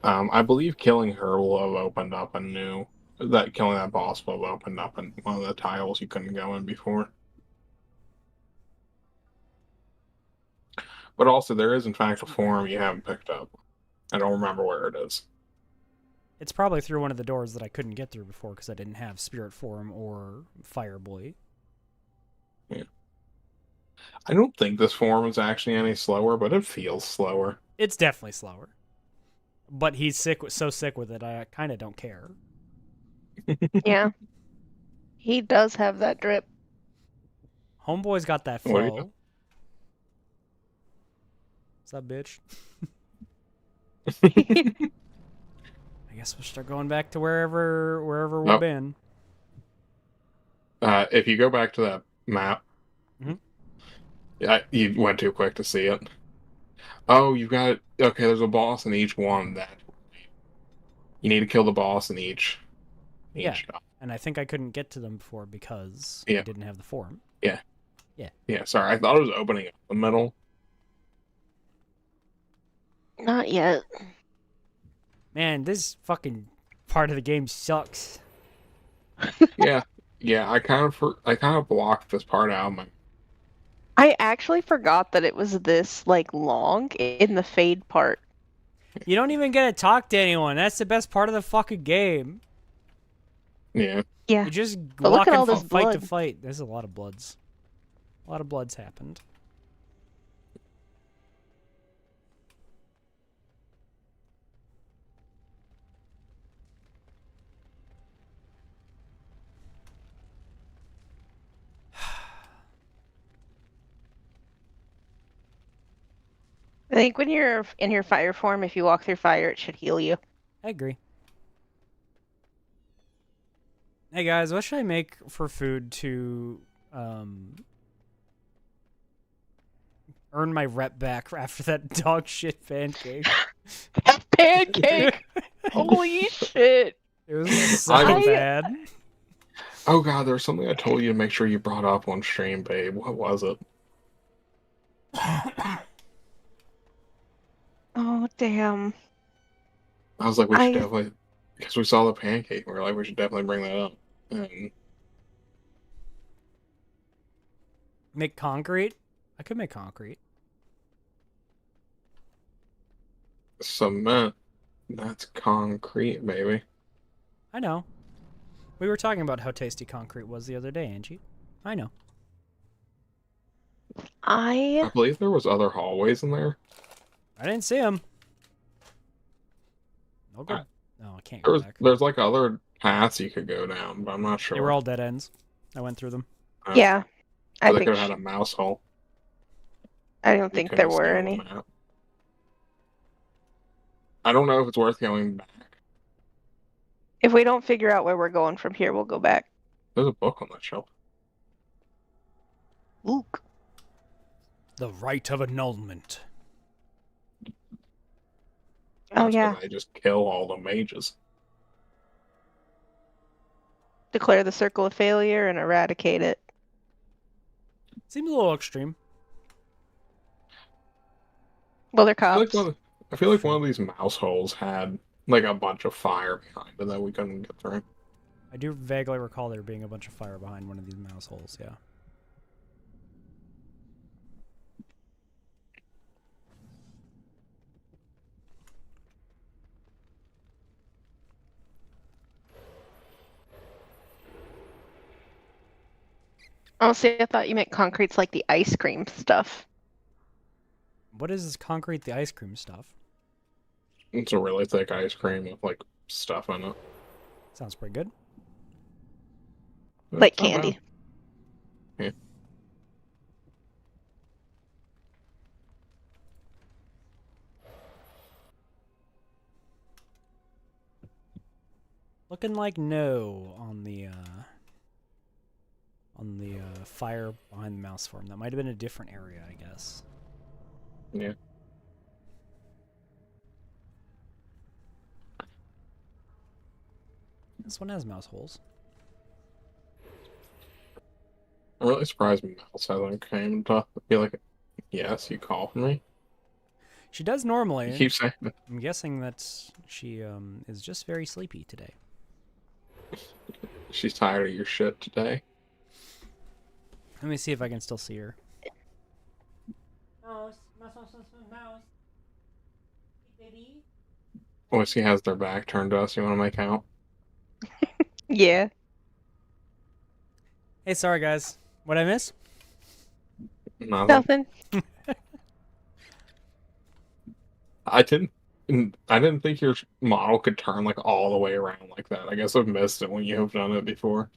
I believe killing her will have opened up a new... killing that boss will have opened up one of the tiles you couldn't go in before. But also, there is in fact a form you haven't picked up. I don't remember where it is. It's probably through one of the doors that I couldn't get through before because I didn't have Spirit Form or Fire Boy. Yeah. I don't think this form is actually any slower, but it feels slower. It's definitely slower. But he's so sick with it, I kind of don't care. Yeah. He does have that drip. Homeboy's got that What do you flow. What's up, bitch? I guess we'll start going back to wherever we've been. If you go back to that map, yeah, you went too quick to see it. Oh, you've got it. Okay, there's a boss in each one. That you need to kill the boss in each. Yeah, and I think I couldn't get to them before because I didn't have the form. Yeah. Yeah. Yeah. Sorry, I thought it was opening up the middle. Not yet. Man, this fucking part of the game sucks. Yeah. I kind of blocked this part out. I actually forgot that it was this long in the Fade part. You don't even get to talk to anyone. That's the best part of the fucking game. Yeah. Yeah. You just but walk look at all from this fight blood. to fight. There's a lot of bloods. A lot of bloods happened. I think when you're in your fire form, if you walk through fire, it should heal you. I agree. Hey guys, what should I make for food to earn my rep back after that dog shit pancake? That pancake! Holy shit! It was so bad. Oh god, there was something I told you to make sure you brought up on stream, babe. What was it? Oh, damn. I was like, we should definitely... Because we saw the pancake, we were like, we should definitely bring that up. Make concrete? I could make concrete. Cement. That's concrete, baby. I know. We were talking about how tasty concrete was the other day, Angie. I know. I believe there was other hallways in there. I didn't see them. I'll go. No, I can't There go was, back. There's like other paths you could go down, but I'm not sure. They were all dead ends. I went through them. Yeah. I think they could have had a mouse hole. I don't think there were any. I don't know if it's worth going back. If we don't figure out where we're going from here, we'll go back. There's a book on that shelf. Luke. The right of annulment. Oh, That's yeah. where they just kill all the mages. Declare the circle of failure and eradicate it. Seems a little extreme. Well, they're cops. I feel like one of these mouse holes had like a bunch of fire behind it that we couldn't get through. I do vaguely recall there being a bunch of fire behind one of these mouse holes, yeah. Oh, see, I thought you meant concrete's like the ice cream stuff. What is this concrete, the ice cream stuff? It's a really thick ice cream with like stuff in it. Sounds pretty good. Like candy. Yeah. looking like no on the fire behind the mouse form. That might have been a different area, I guess. Yeah. This one has mouse holes. I'm really surprised Mouse hasn't came to be like, yes, you called me. She does normally. You keep saying that. I'm guessing that she is just very sleepy today. She's tired of your shit today. Let me see if I can still see her. Mouse, mouse, mouse, mouse, mouse. Hey, baby. Whisky has their back turned to us. You want to make out? Yeah. Hey, sorry guys. What'd I miss? Nothing. I didn't think your model could turn like all the way around like that. I guess I've missed it when you have done it before.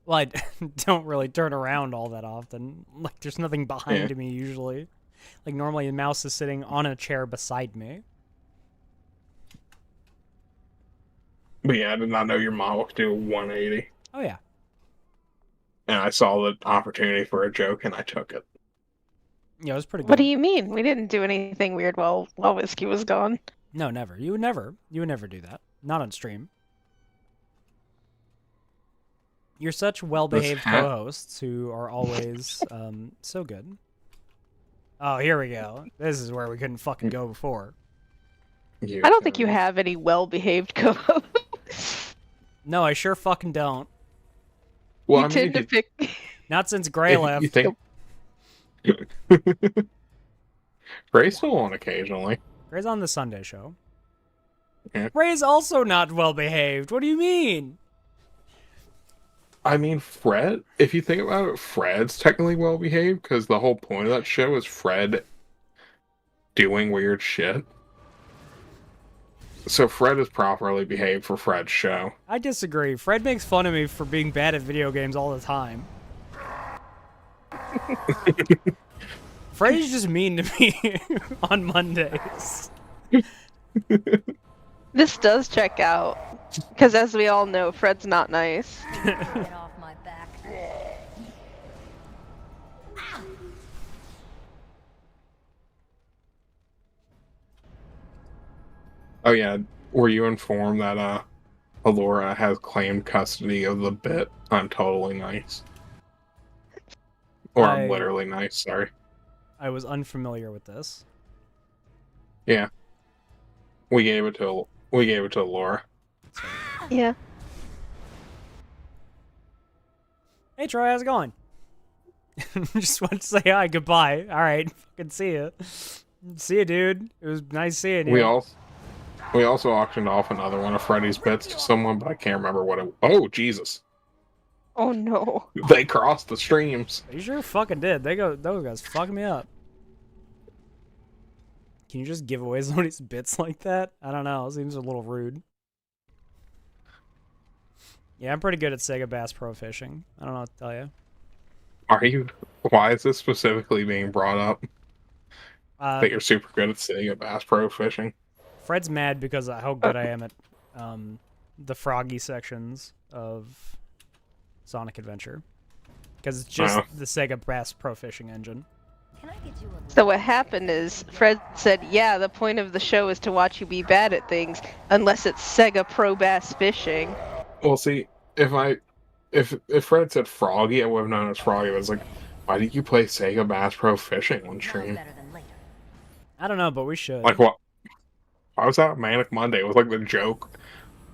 Well, I don't really turn around all that often. Like, there's nothing behind Yeah. me usually. Like, normally the mouse is sitting on a chair beside me. But yeah, I did not know your model could do a 180. Oh, yeah. And I saw the opportunity for a joke and I took it. Yeah, it was pretty good. What do you mean? We didn't do anything weird while Whisky was gone. No, never. You would never do that. Not on stream. You're such well-behaved co-hosts who are always so good. Oh, here we go. This is where we couldn't fucking go before. I don't think you have any well-behaved co-hosts. No, I sure fucking don't. Well, You tend to pick. Not since Gray left. You think... Gray's still on occasionally. Gray's on the Sunday show. Yeah. Gray's also not well-behaved. What do you mean? I mean, Fred, if you think about it, Fred's technically well-behaved because the whole point of that show is Fred doing weird shit. So Fred is properly behaved for Fred's show. I disagree. Fred makes fun of me for being bad at video games all the time. Fred's just mean to me on Mondays. This does check out. Because as we all know, Fred's not nice. Get off my back. Oh yeah, were you informed that Alora has claimed custody of the bit? I'm totally nice. Or I'm literally nice, sorry. I was unfamiliar with this. Yeah. We gave it to Alora. Yeah. Hey Troy, how's it going? Just want to say hi, goodbye. Alright, fucking see ya. See ya, dude. It was nice seeing you. We also auctioned off another one of Freddy's bits to someone, but I can't remember what it... Oh, Jesus. Oh, no. They crossed the streams. You sure fucking did. Those guys fucking me up. Can you just give away somebody's bits like that? I don't know. It seems a little rude. Yeah, I'm pretty good at Sega Bass Pro Fishing. I don't know what to tell you. Are you? Why is this specifically being brought up? That you're super good at Sega Bass Pro Fishing? Fred's mad because of how good I am at the froggy sections of Sonic Adventure. Because it's just the Sega Bass Pro Fishing engine. So what happened is, Fred said, yeah, the point of the show is to watch you be bad at things, unless it's Sega Pro Bass Fishing. Well, see, if Fred said Froggy, I would have known it was Froggy, but it's like, why did you play Sega Bass Pro Fishing on stream? I don't know, but we should. Like, what? Why was that Manic Monday? It was like the joke.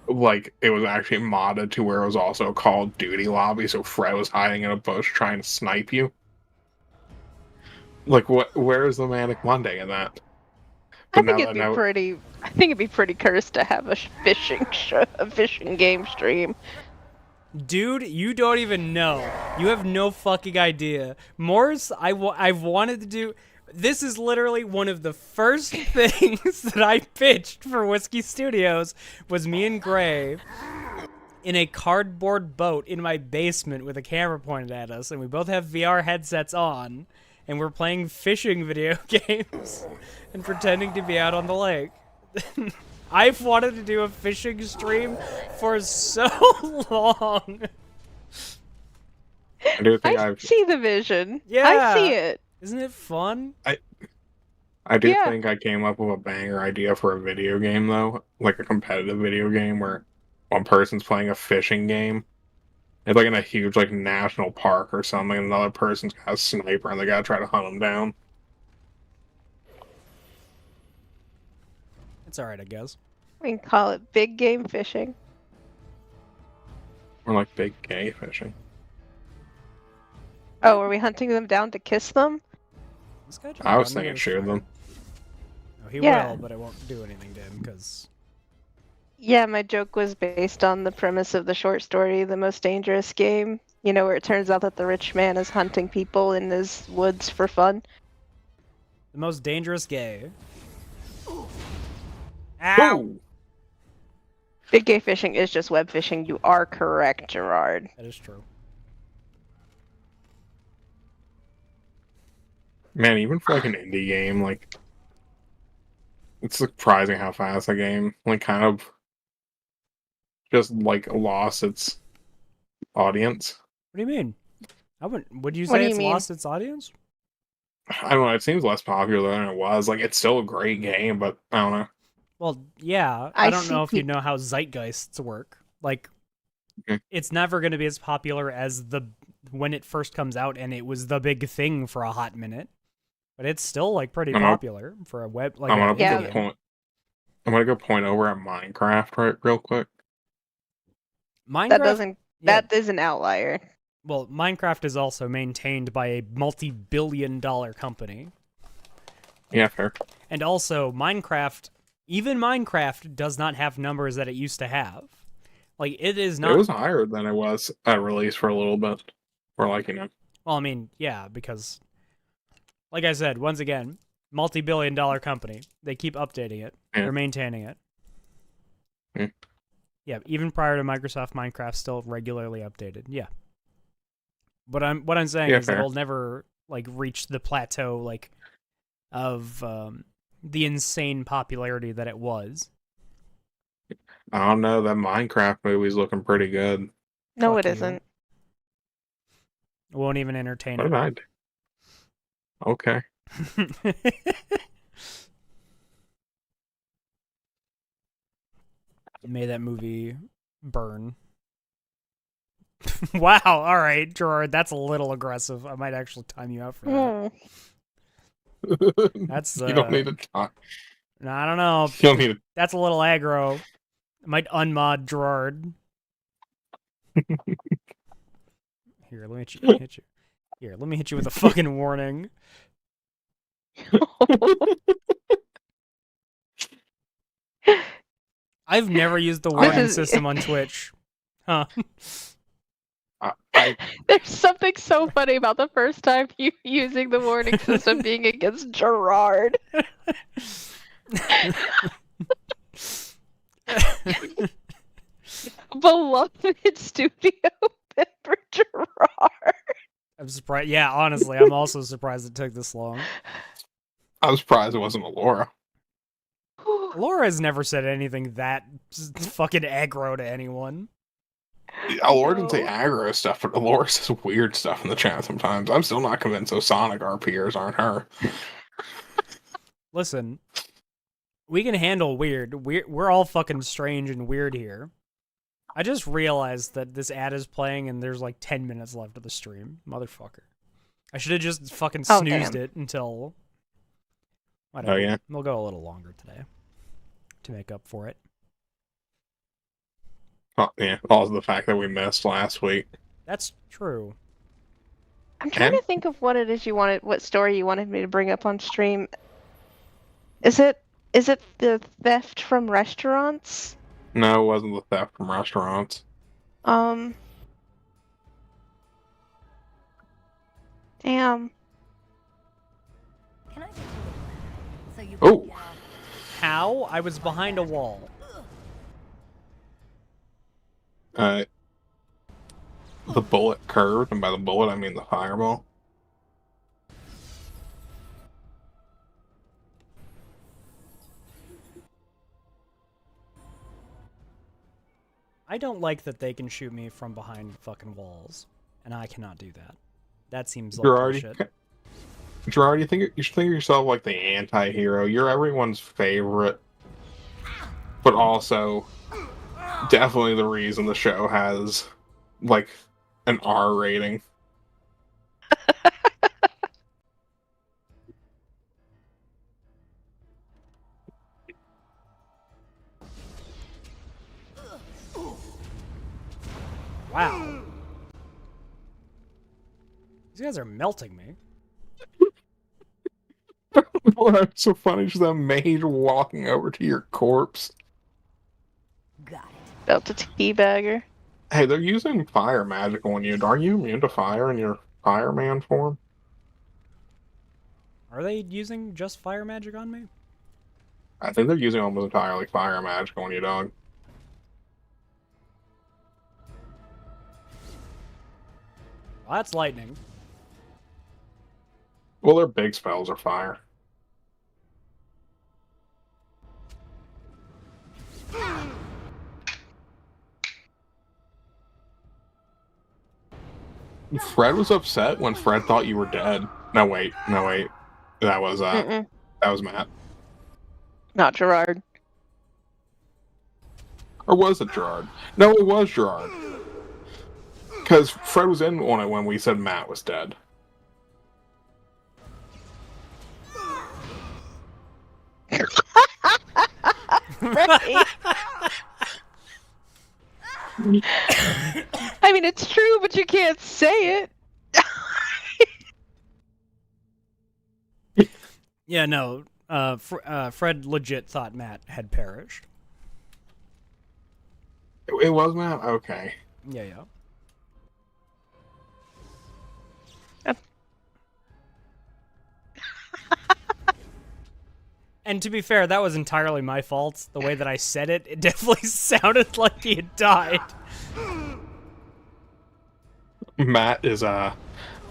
Like, it was actually modded to where it was also a Call of Duty lobby, so Fred was hiding in a bush trying to snipe you. Like, what? Where is the Manic Monday in that? I think it'd be pretty cursed to have a fishing game stream. Dude, you don't even know. You have no fucking idea. Morse, I've wanted to do... This is literally one of the first things that I pitched for Whisky Studios was me and Gray in a cardboard boat in my basement with a camera pointed at us, and we both have VR headsets on, and we're playing fishing video games and pretending to be out on the lake. I've wanted to do a fishing stream for so long. I do think I see the vision. Yeah. I see it. Isn't it fun? I do Yeah. think I came up with a banger idea for a video game, though. Like a competitive video game where one person's playing a fishing game. It's like in a huge, like, national park or something, and another person's got a sniper and they gotta try to hunt them down. It's alright, I guess. We can call it big game fishing. Or like big gay fishing. Oh, are we hunting them down to kiss them? This guy I was jumped on me thinking with shoot fire. them. Oh, he Yeah. will, but I won't do anything to him because Yeah, my joke was based on the premise of the short story, The Most Dangerous Game. You know, where it turns out that the rich man is hunting people in his woods for fun. the most dangerous gay. Ow! Ooh! Big gay fishing is just web fishing. You are correct, Gerard. That is true. Man, even for like an indie game, like, it's surprising how fast the game, like, kind of just, like, lost its audience. What do you mean? I wouldn't. Would you What say do you it's mean? lost its audience? I don't know, it seems less popular than it was. Like, it's still a great game, but I don't know. Well, yeah. I don't know if you see- know how zeitgeists work. Like, Okay. it's never going to be as popular as when it first comes out, and it was the big thing for a hot minute. But it's still like pretty I'm gonna- popular for a web like I'm a gonna indie Yeah. go game. point. I'm gonna go point over at Minecraft real quick. Minecraft That doesn't. yeah, That is an outlier. well, Minecraft is also maintained by a multi-billion-dollar company. Yeah, fair. And also, even Minecraft does not have numbers that it used to have. Like, it is not... It was higher than it was at release for a little bit. Or like, you know. Well, I mean, yeah, because, like I said, once again, multi-billion-dollar company. They keep updating it. Yeah. They're maintaining it. Yeah. Yeah, even prior to Microsoft, Minecraft still regularly updated. Yeah. But what I'm saying Yeah, is that fair. it'll never like reach the plateau like of the insane popularity that it was. I don't know, that Minecraft movie's looking pretty good. No, Fuck it you. isn't. It won't even entertain What did I do? Okay. it. May that movie burn. Wow, alright, Gerard, that's a little aggressive. I might actually time you out for that. That's, You don't need to talk. No, I don't know. You don't need to. That's a little aggro. I might unmod Gerard. Here, let me hit you. Here, let me hit you with a fucking warning. I've never used the warning system on Twitch. Huh. There's something so funny about the first time you using the warning system being against Gerard. Beloved studio member Gerard. I'm surprised. Yeah, honestly, I'm also surprised it took this long. I'm surprised it wasn't Laura. Laura's never said anything that fucking aggro to anyone. Laura didn't say aggro stuff, but Laura says weird stuff in the chat sometimes. I'm still not convinced those Sonic RPers aren't her. Listen, we can handle weird. We're all fucking strange and weird here. I just realized that this ad is playing and there's like 10 minutes left of the stream. Motherfucker. I should have just fucking snoozed it until... Whatever. Oh, yeah? We'll go a little longer today to make up for it. Oh, yeah, also the fact that we missed last week. That's true. I'm trying to think of what it is what story you wanted me to bring up on stream. Is it the theft from restaurants? No, it wasn't the theft from restaurants. Damn. Can I get you a ladder so you can Oh! get off? How? I was behind a wall. The bullet curved, and by the bullet I mean the fireball. I don't like that they can shoot me from behind fucking walls, and I cannot do that. That seems like bullshit. Gerard, you should think of yourself like the anti-hero. You're everyone's favorite, but also definitely the reason the show has like an R rating. Wow. These guys are melting me. What's so funny is the maid walking over to your corpse. Got it. About to teabagger. Hey, they're using fire magic on you. Are you immune to fire in your fireman form? Are they using just fire magic on me? I think they're using almost entirely fire magic on you, dog. Well, that's lightning. Well, their big spells are fire. Fred was upset when Fred thought you were dead. No, wait. That was Matt. Not Gerard. Or was it Gerard? No, it was Gerard. Because Fred was in on it when we said Matt was dead. Right. I mean, it's true, but you can't say it. Yeah, no. Fred legit thought Matt had perished. It was Matt? Okay. Yeah, yeah. And to be fair, that was entirely my fault. The way that I said it, it definitely sounded like he had died. Matt is no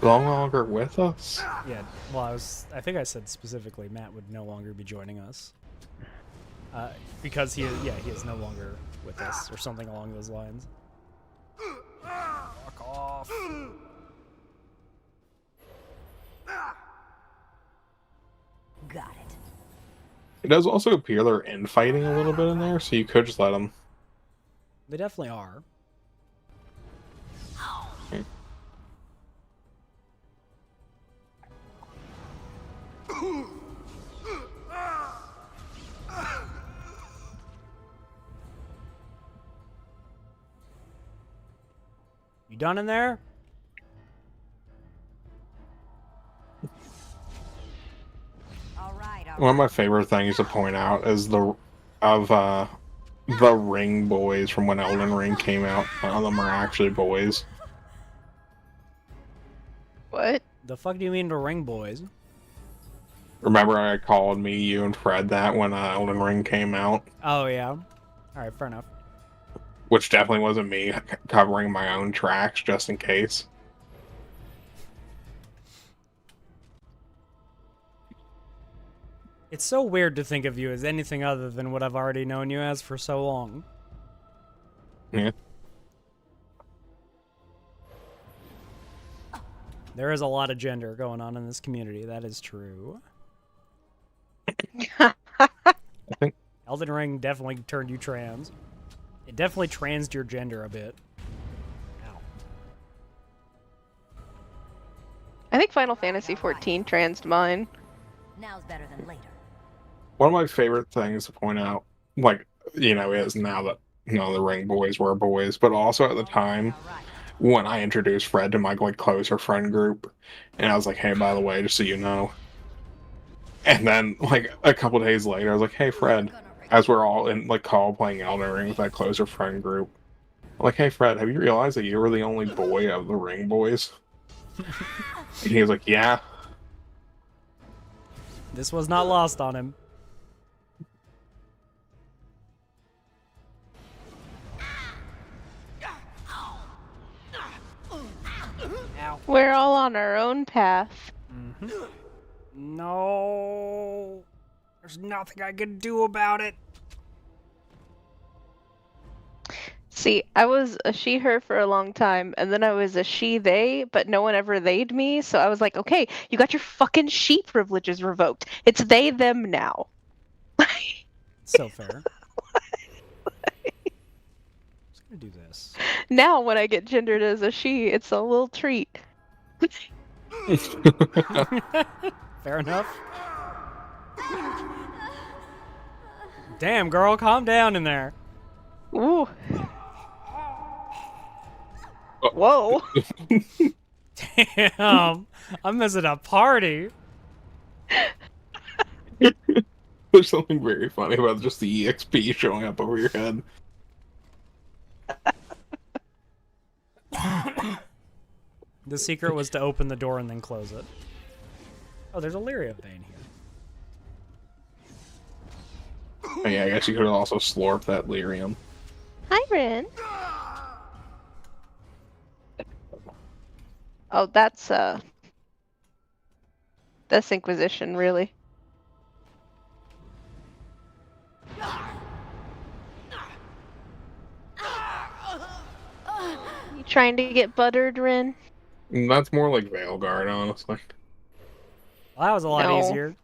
longer with us. Yeah, well, I think I said specifically Matt would no longer be joining us. Because he is no longer with us, or something along those lines. Fuck off. Got it. It does also appear they're infighting a little bit in there, so you could just let them. They definitely are. Okay. You done in there? One of my favorite things to point out is the Ring boys from when Elden Ring came out. None of them are actually boys. What? The fuck do you mean the Ring boys? Remember I called me, you, and Fred that when Elden Ring came out? Oh, yeah. Alright, fair enough. Which definitely wasn't me covering my own tracks, just in case. It's so weird to think of you as anything other than what I've already known you as for so long. Yeah. There is a lot of gender going on in this community, that is true. I think Elden Ring definitely turned you trans. It definitely transed your gender a bit. Ow. I think Final Fantasy 14 transed mine. Now's better than later. one of my favorite things to point out, like, is now that, the Ring boys were boys, but also at the time when I introduced Fred to my, closer friend group, and I was like, hey, by the way, just so you know. And then, a couple days later, I was like, hey, Fred, as we're all in, call playing Elden Ring with that closer friend group. I'm like, hey, Fred, have you realized that you were the only boy of the Ring boys? And he was like, yeah. This was not lost on him. Ow. We're all on our own path. Mm-hmm. No. There's nothing I can do about it. See, I was a she/her for a long time, and then I was a she/they, but no one ever they'd me, so I was like, okay, you got your fucking she privileges revoked. It's they, them now. So fair. Just gonna do this. Now, when I get gendered as a she, it's a little treat. Fair enough. Damn, girl, calm down in there. Ooh. Whoa. Damn, I'm missing a party. There's something very funny about just the EXP showing up over your head. The secret was to open the door and then close it. Oh, there's a Lyria vein here. Oh, yeah, I guess you could also slurp that lyrium. Hi, Rin. Oh, that's Inquisition, really. You trying to get buttered, Rin? That's more like Veilguard, honestly. Well, that was a lot easier.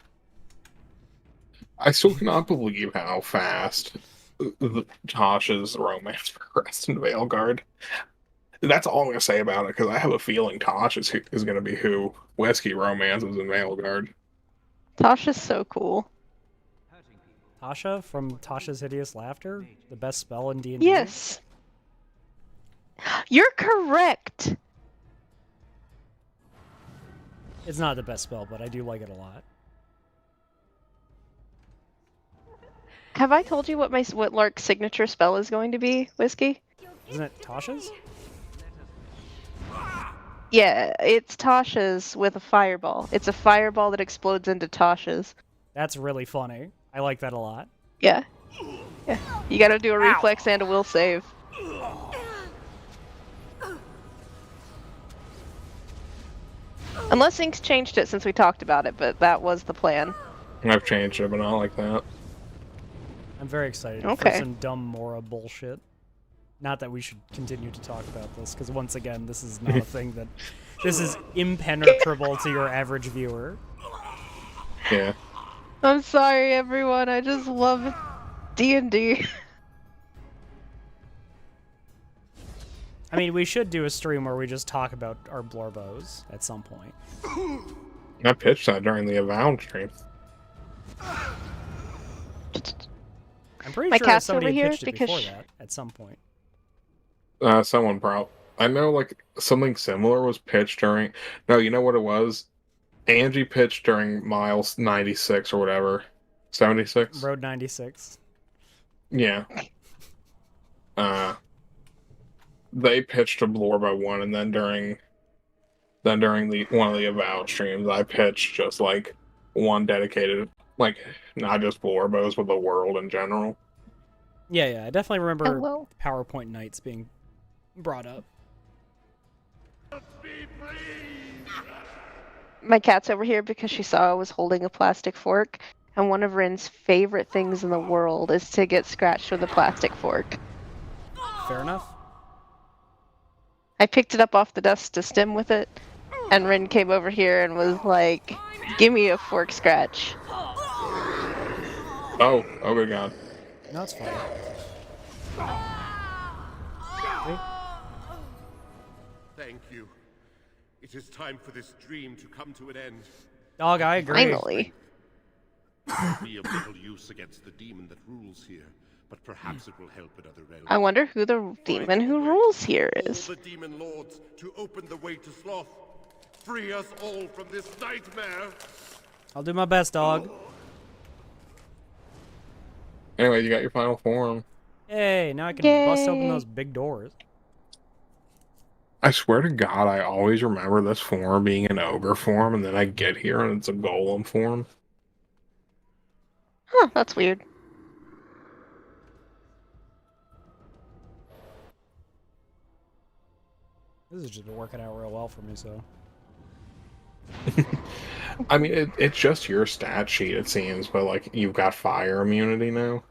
I still cannot believe how fast Tasha's romance progressed in Veilguard. That's all I'm going to say about it, because I have a feeling Tasha is going to be who Whisky romances in Veilguard. Tasha's so cool. Tasha from Tasha's Hideous Laughter? The best spell in D&D? Yes. You're correct. It's not the best spell, but I do like it a lot. Have I told you what Lark's signature spell is going to be, Whisky? Isn't it Tasha's? Yeah, it's Tasha's with a fireball. It's a fireball that explodes into Tasha's. That's really funny. I like that a lot. Yeah. Yeah. You gotta do a reflex and a will save. Unless Ink's changed it since we talked about it, but that was the plan. I've changed it, but not like that. I'm very excited for some dumb Mora bullshit. Not that we should continue to talk about this, because once again, this is not a thing that... This is impenetrable to your average viewer. Yeah. I'm sorry, everyone. I just love D&D. I mean, we should do a stream where we just talk about our Blorbos at some point. I pitched that during the Avowed stream. I'm pretty sure somebody had pitched it before that at some point. Someone probably. I know, like, something similar was pitched during... No, you know what it was? Angie pitched during Miles 96 or whatever. 76? Road 96. Yeah. They pitched a Blorbo one, and then during one of the Avowed streams, I pitched just, like, one dedicated, like, not just Blorbos, but the world in general. Yeah, I definitely remember PowerPoint nights being brought up. My cat's over here because she saw I was holding a plastic fork, and one of Rin's favorite things in the world is to get scratched with a plastic fork. Fair enough. I picked it up off the desk to stim with it, and Rin came over here and was like, "Give me a fork scratch." Oh good God. No, it's fine. Thank you. It is time for this dream to come to an end. Dog, I agree. Finally. Be of little use against the demon that rules here, but perhaps it will help in other realms. I wonder who the demon who rules here is. All the demon lords to open the way to sloth. Free us all from this nightmare. I'll do my best, dog. Anyway, you got your final form. Hey, now I can bust open those big doors. I swear to God, I always remember this form being an ogre form, and then I get here and it's a golem form. Huh, that's weird. This has just been working out real well for me, so... I mean, it's just your stat sheet, it seems, but, like, you've got fire immunity now.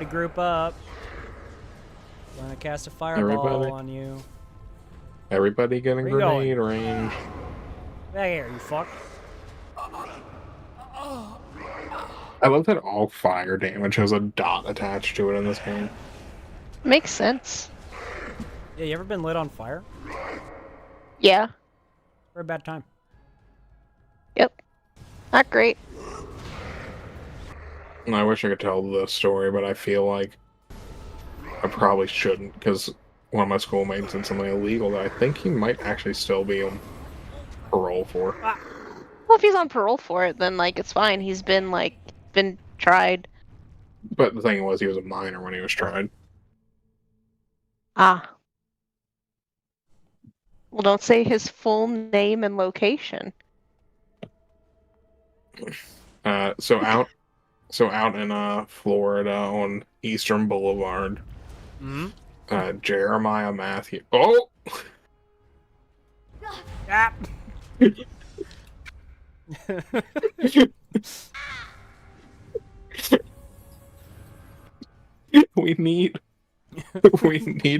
Everybody group up. I'm gonna cast a fireball on you. Everybody getting Where you grenade range. Back here, you fuck. I love that all fire damage has a dot attached to it in this game. Makes sense. Yeah, you ever been lit on fire? Yeah. For a bad time. Yep. Not great. And I wish I could tell the story, but I feel like I probably shouldn't, because one of my schoolmates did something illegal that I think he might actually still be on parole for. Well, if he's on parole for it, then like it's fine. He's been tried. But the thing was, he was a minor when he was tried. Ah. Well, don't say his full name and location. So out in Florida on Eastern Boulevard, Jeremiah Matthew. Oh. Ah. we need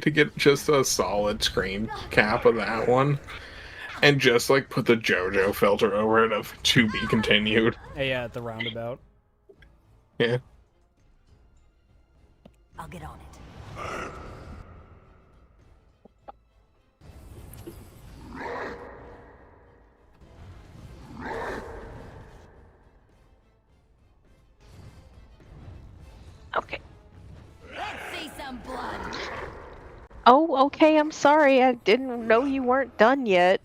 to get just a solid screen cap of that one, and just like put the JoJo filter over it of "to be continued." Yeah, at the roundabout. Yeah. I'll get on it. Okay. Let's see some blood. Oh, okay. I'm sorry. I didn't know you weren't done yet.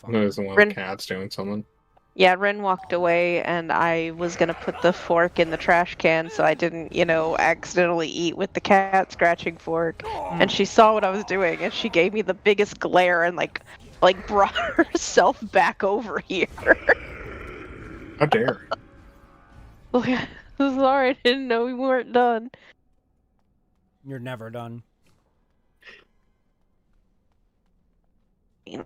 There's one of the cats doing something. Yeah, Ren walked away, and I was gonna put the fork in the trash can so I didn't, accidentally eat with the cat scratching fork. And she saw what I was doing, and she gave me the biggest glare and like brought herself back over here. How dare! Sorry, I didn't know we weren't done. You're never done.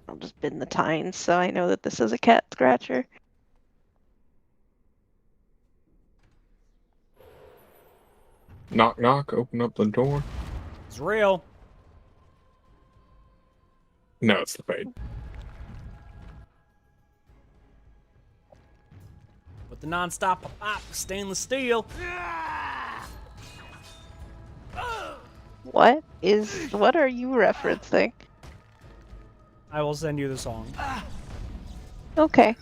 I'll just bend the tines so I know that this is a cat scratcher. Knock, knock. Open up the door. It's real. No, it's the fade. With the non-stop pop stainless steel. What are you referencing? I will send you the song. Okay.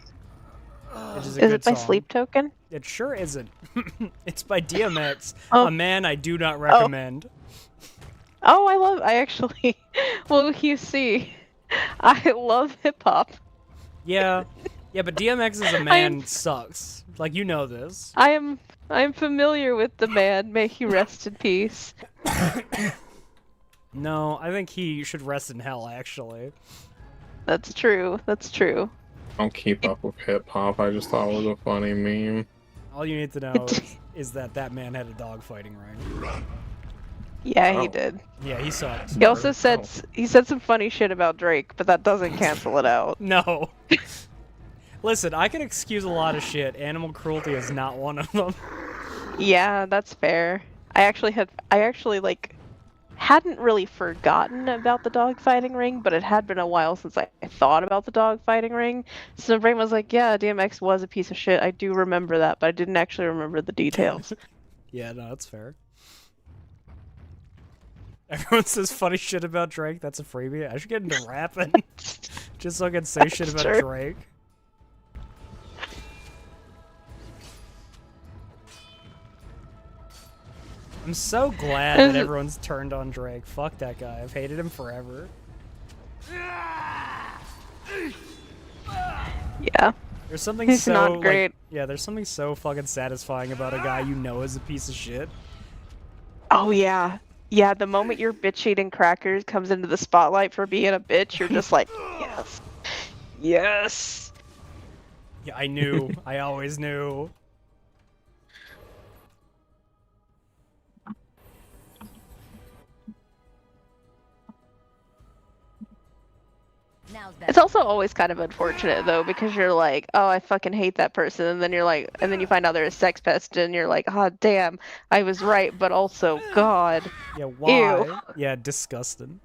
Is it by Sleep Token? It sure isn't. It's by DMX, Oh. a man I do not recommend. Oh, well, you see, I love hip hop. Yeah, but DMX as a man sucks. Like, you know this. I'm familiar with the man. May he rest in peace. No, I think he should rest in hell, actually. That's true. That's true. I don't keep up with hip hop. I just thought it was a funny meme. All you need to know is that man had a dog fighting ring. Yeah, he did. Yeah, he sucked. He also said some funny shit about Drake, but that doesn't cancel it out. No. Listen, I can excuse a lot of shit. Animal cruelty is not one of them. Yeah, that's fair. I actually hadn't really forgotten about the dog fighting ring, but it had been a while since I thought about the dog fighting ring. So my brain was like, yeah, DMX was a piece of shit. I do remember that, but I didn't actually remember the details. Yeah, no, that's fair. Everyone says funny shit about Drake. That's a freebie. I should get into rapping. Just so I can say shit about True. Drake. I'm so glad that everyone's turned on Drake. Fuck that guy. I've hated him forever. Yeah. There's something He's so not great. there's something so fucking satisfying about a guy you know is a piece of shit. Oh yeah. Yeah, the moment your bitch eating crackers comes into the spotlight for being a bitch, you're just like, yes. Yes. Yeah, I knew. I always knew. Now's It's better. also always kind of unfortunate though, because you're like, oh, I fucking hate that person, and then you're like, and then you find out they're a sex pest, and you're like, oh damn, I was right, but also, God, Yeah, why? ew. Yeah, disgusting.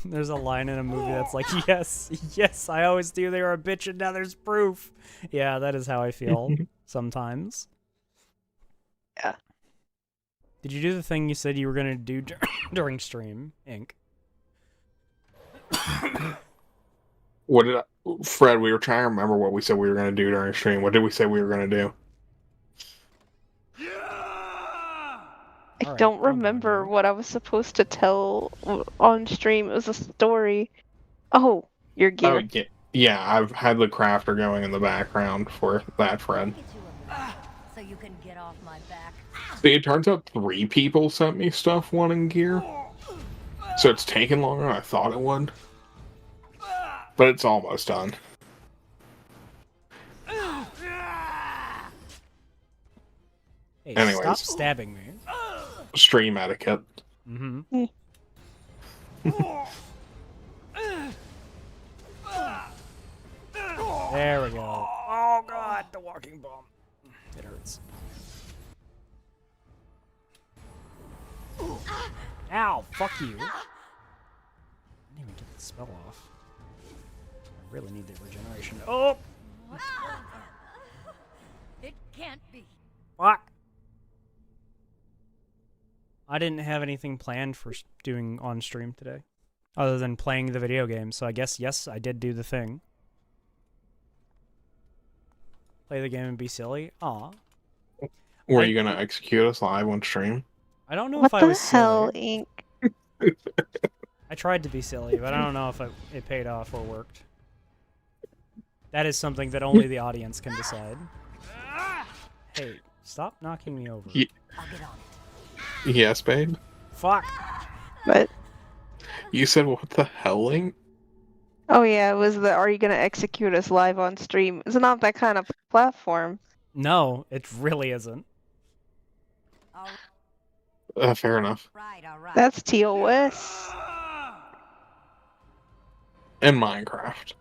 There's a line in a movie that's like, yes, yes, I always knew they were a bitch and now there's proof. Yeah, that is how I feel sometimes. Yeah. Did you do the thing you said you were gonna do during stream, Ink? What did Fred? We were trying to remember what we said we were going to do during stream. What did we say we were going to do? I don't remember what I was supposed to tell on stream. It was a story. Oh, your gear. Oh yeah. I've had the crafter going in the background for that, Fred. So you can get off my back. See, it turns out 3 people sent me stuff wanting gear, so it's taken longer than I thought it would. But it's almost done. Hey, Anyways. stop stabbing me. Stream etiquette. Mm-hmm. There we go. Oh god, the walking bomb. It hurts. Ow, fuck you. I didn't even get the spell off. I really need the regeneration. Oh! It can't be. Fuck! I didn't have anything planned for doing on stream today. Other than playing the video game, so I guess, yes, I did do the thing. Play the game and be silly? Aw. Were you gonna execute us live on stream? I don't know What if I the was hell, silly. Ink? I tried to be silly, but I don't know if it paid off or worked. That is something that only the audience can decide. Hey, stop knocking me over. I'll get on it. Yes, babe? Fuck! But You said what the hell, Link? oh yeah, it was the "Are you gonna execute us live on stream?" It's not that kind of platform. No, it really isn't. Fair enough. All right. That's TOS. And Minecraft.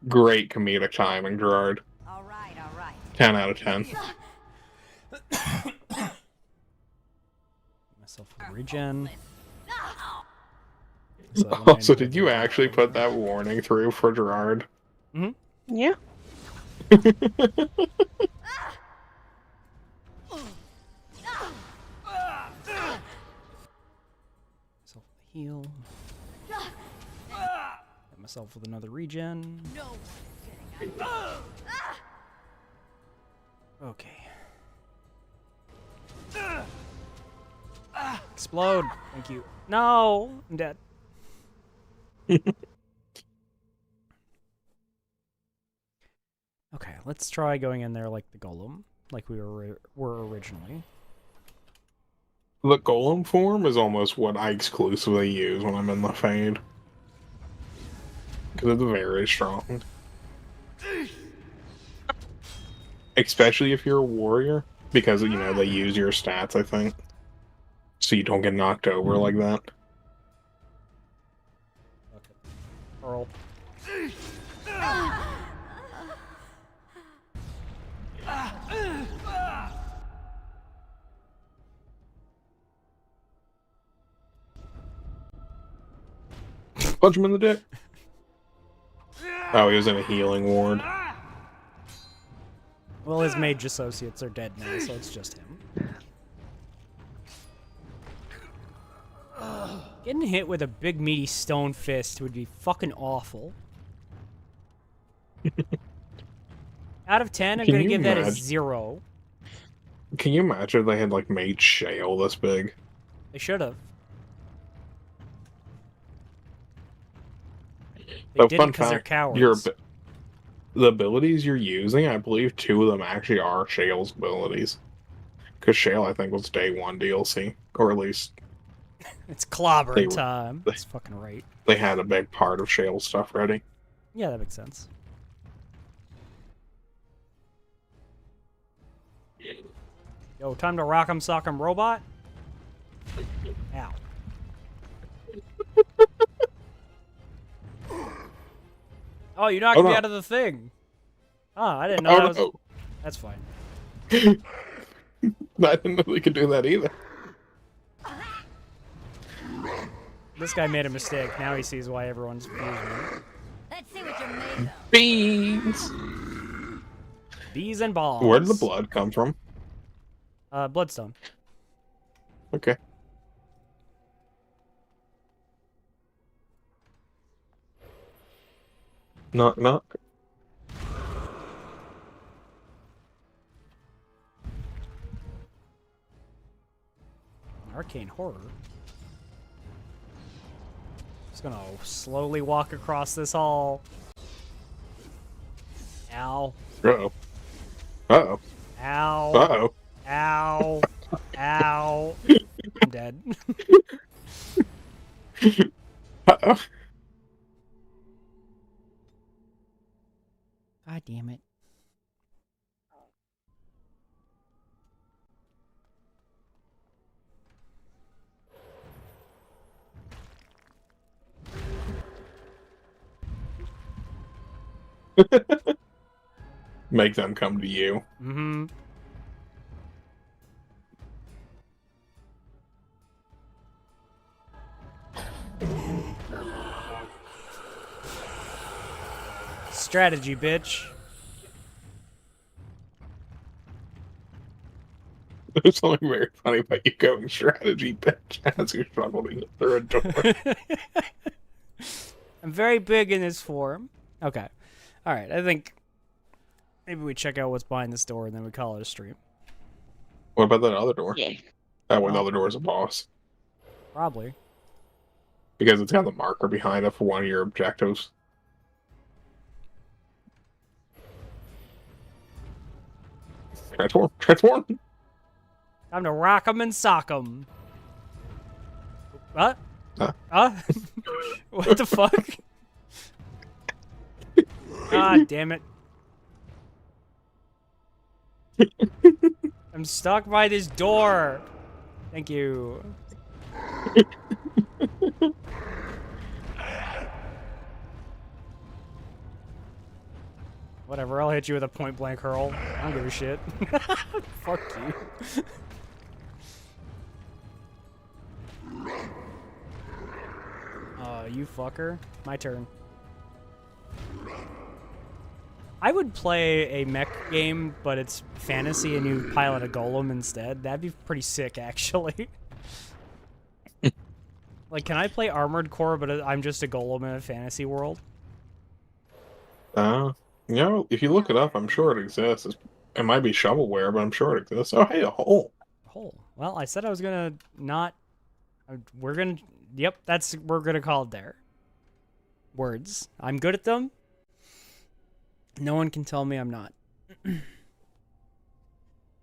Great comedic timing, Gerard. All right. 10 out of 10. Myself a regen. Also, did you actually put that warning through for Gerard? Mm-hmm. Yeah. Myself a heal. Hit myself with another regen. Okay. Explode! Thank you. No! I'm dead. Okay, let's try going in there like the golem, like we were originally. The golem form is almost what I exclusively use when I'm in the Fade. Because it's very strong. Especially if you're a warrior. Because, you know, they use your stats, I think. So you don't get knocked over like that. Okay. Pearl. Punch him in the dick. Oh, he was in a healing ward. Well, his mage associates are dead now, so it's just him. Getting hit with a big meaty stone fist would be fucking awful. Out of 10, I'm Can gonna you give that a imagine- 0. Can you imagine if they had, like, made Shale this big? They should have. They But didn't fun because they're fact, cowards. the abilities you're using, I believe 2 of them actually are Shale's abilities. Because Shale, I think, was day 1 DLC. Or at least It's clobber They were- time. That's fucking right. they had a big part of Shale's stuff ready. Yeah, that makes sense. Yo, time to rock 'em, sock 'em, robot. Ow. Oh, you knocked me out of the thing. Oh, I didn't know that was... No. That's fine. I didn't know they could do that either. This guy made a mistake. Now he sees why everyone's fusing him. Let's see what you're made of. Beans! Bees and bombs. Where did the blood come from? Bloodstone. Okay. Knock, knock. Arcane horror. Just gonna slowly walk across this hall. Ow. Uh-oh. Uh-oh. Ow. Uh-oh. Ow. Ow. I'm dead. Uh-oh. God damn it. Make them come to you. Mm-hmm. Strategy, bitch. There's something very funny about you going strategy, bitch, as you're struggling through a door. I'm very big in this form. Okay. Alright, I think maybe we check out what's behind this door and then we call it a stream. What about that other door? Yeah. That one, the other door is a boss. Probably. Because it's got the marker behind it for one of your objectives. Transform! Transform! Time to rock 'em and sock 'em. What? Huh? What the fuck? God damn it. I'm stuck by this door. Thank you. Whatever, I'll hit you with a point blank hurl. I don't give a shit. Fuck you. You fucker. My turn. I would play a mech game, but it's fantasy and you pilot a golem instead. That'd be pretty sick, actually. Like, can I play Armored Core, but I'm just a golem in a fantasy world? You know, if you look it up, I'm sure it exists. It might be shovelware, but I'm sure it exists. Oh, hey, a hole. Hole. Well, I said I was gonna not... We're gonna... Yep, we're gonna call it there. Words. I'm good at them. No one can tell me I'm not.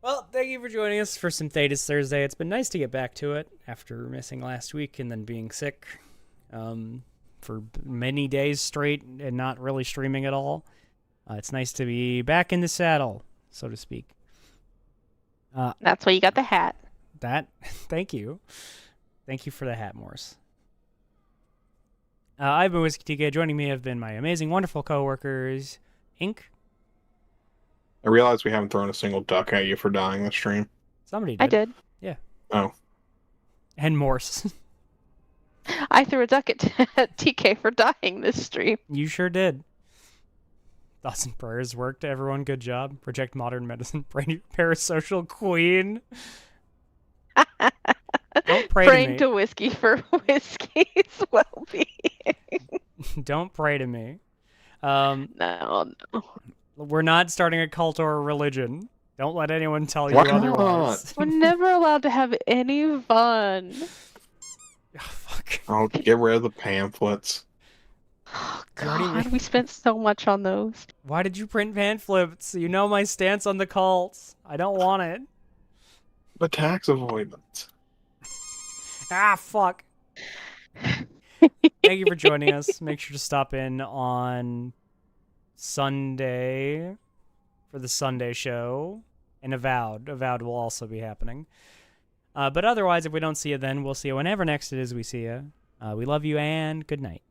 Well, thank you for joining us for some Thedas Thursday. It's been nice to get back to it after missing last week and then being sick for many days straight and not really streaming at all. It's nice to be back in the saddle, so to speak. That's why you got the hat. Thank you. Thank you for the hat, Morse. I've been Whisky TK. Joining me have been my amazing, wonderful coworkers, Ink. I realize we haven't thrown a single duck at you for dying this stream. Somebody did. I did. Yeah. Oh. And Morse. I threw a duck at TK for dying this stream. You sure did. Thoughts and prayers worked, everyone. Good job. Reject modern medicine. Parasocial queen. Don't pray Praying to me. to Whiskey for Whiskey's well-being. Don't pray to me. No. We're not starting a cult or a religion. Don't let anyone tell you Why otherwise. We're never allowed to have any fun. Oh, fuck. Oh, get rid of the pamphlets. Oh, God, we spent so much on those. Why did you print pamphlets? You know my stance on the cults. I don't want it. The tax avoidance. Ah, fuck. Thank you for joining us. Make sure to stop in on Sunday for the Sunday show, and Avowed. Avowed will also be happening. But otherwise, if we don't see you then, we'll see you whenever next it is we see you. We love you, and good night.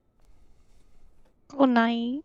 Good night.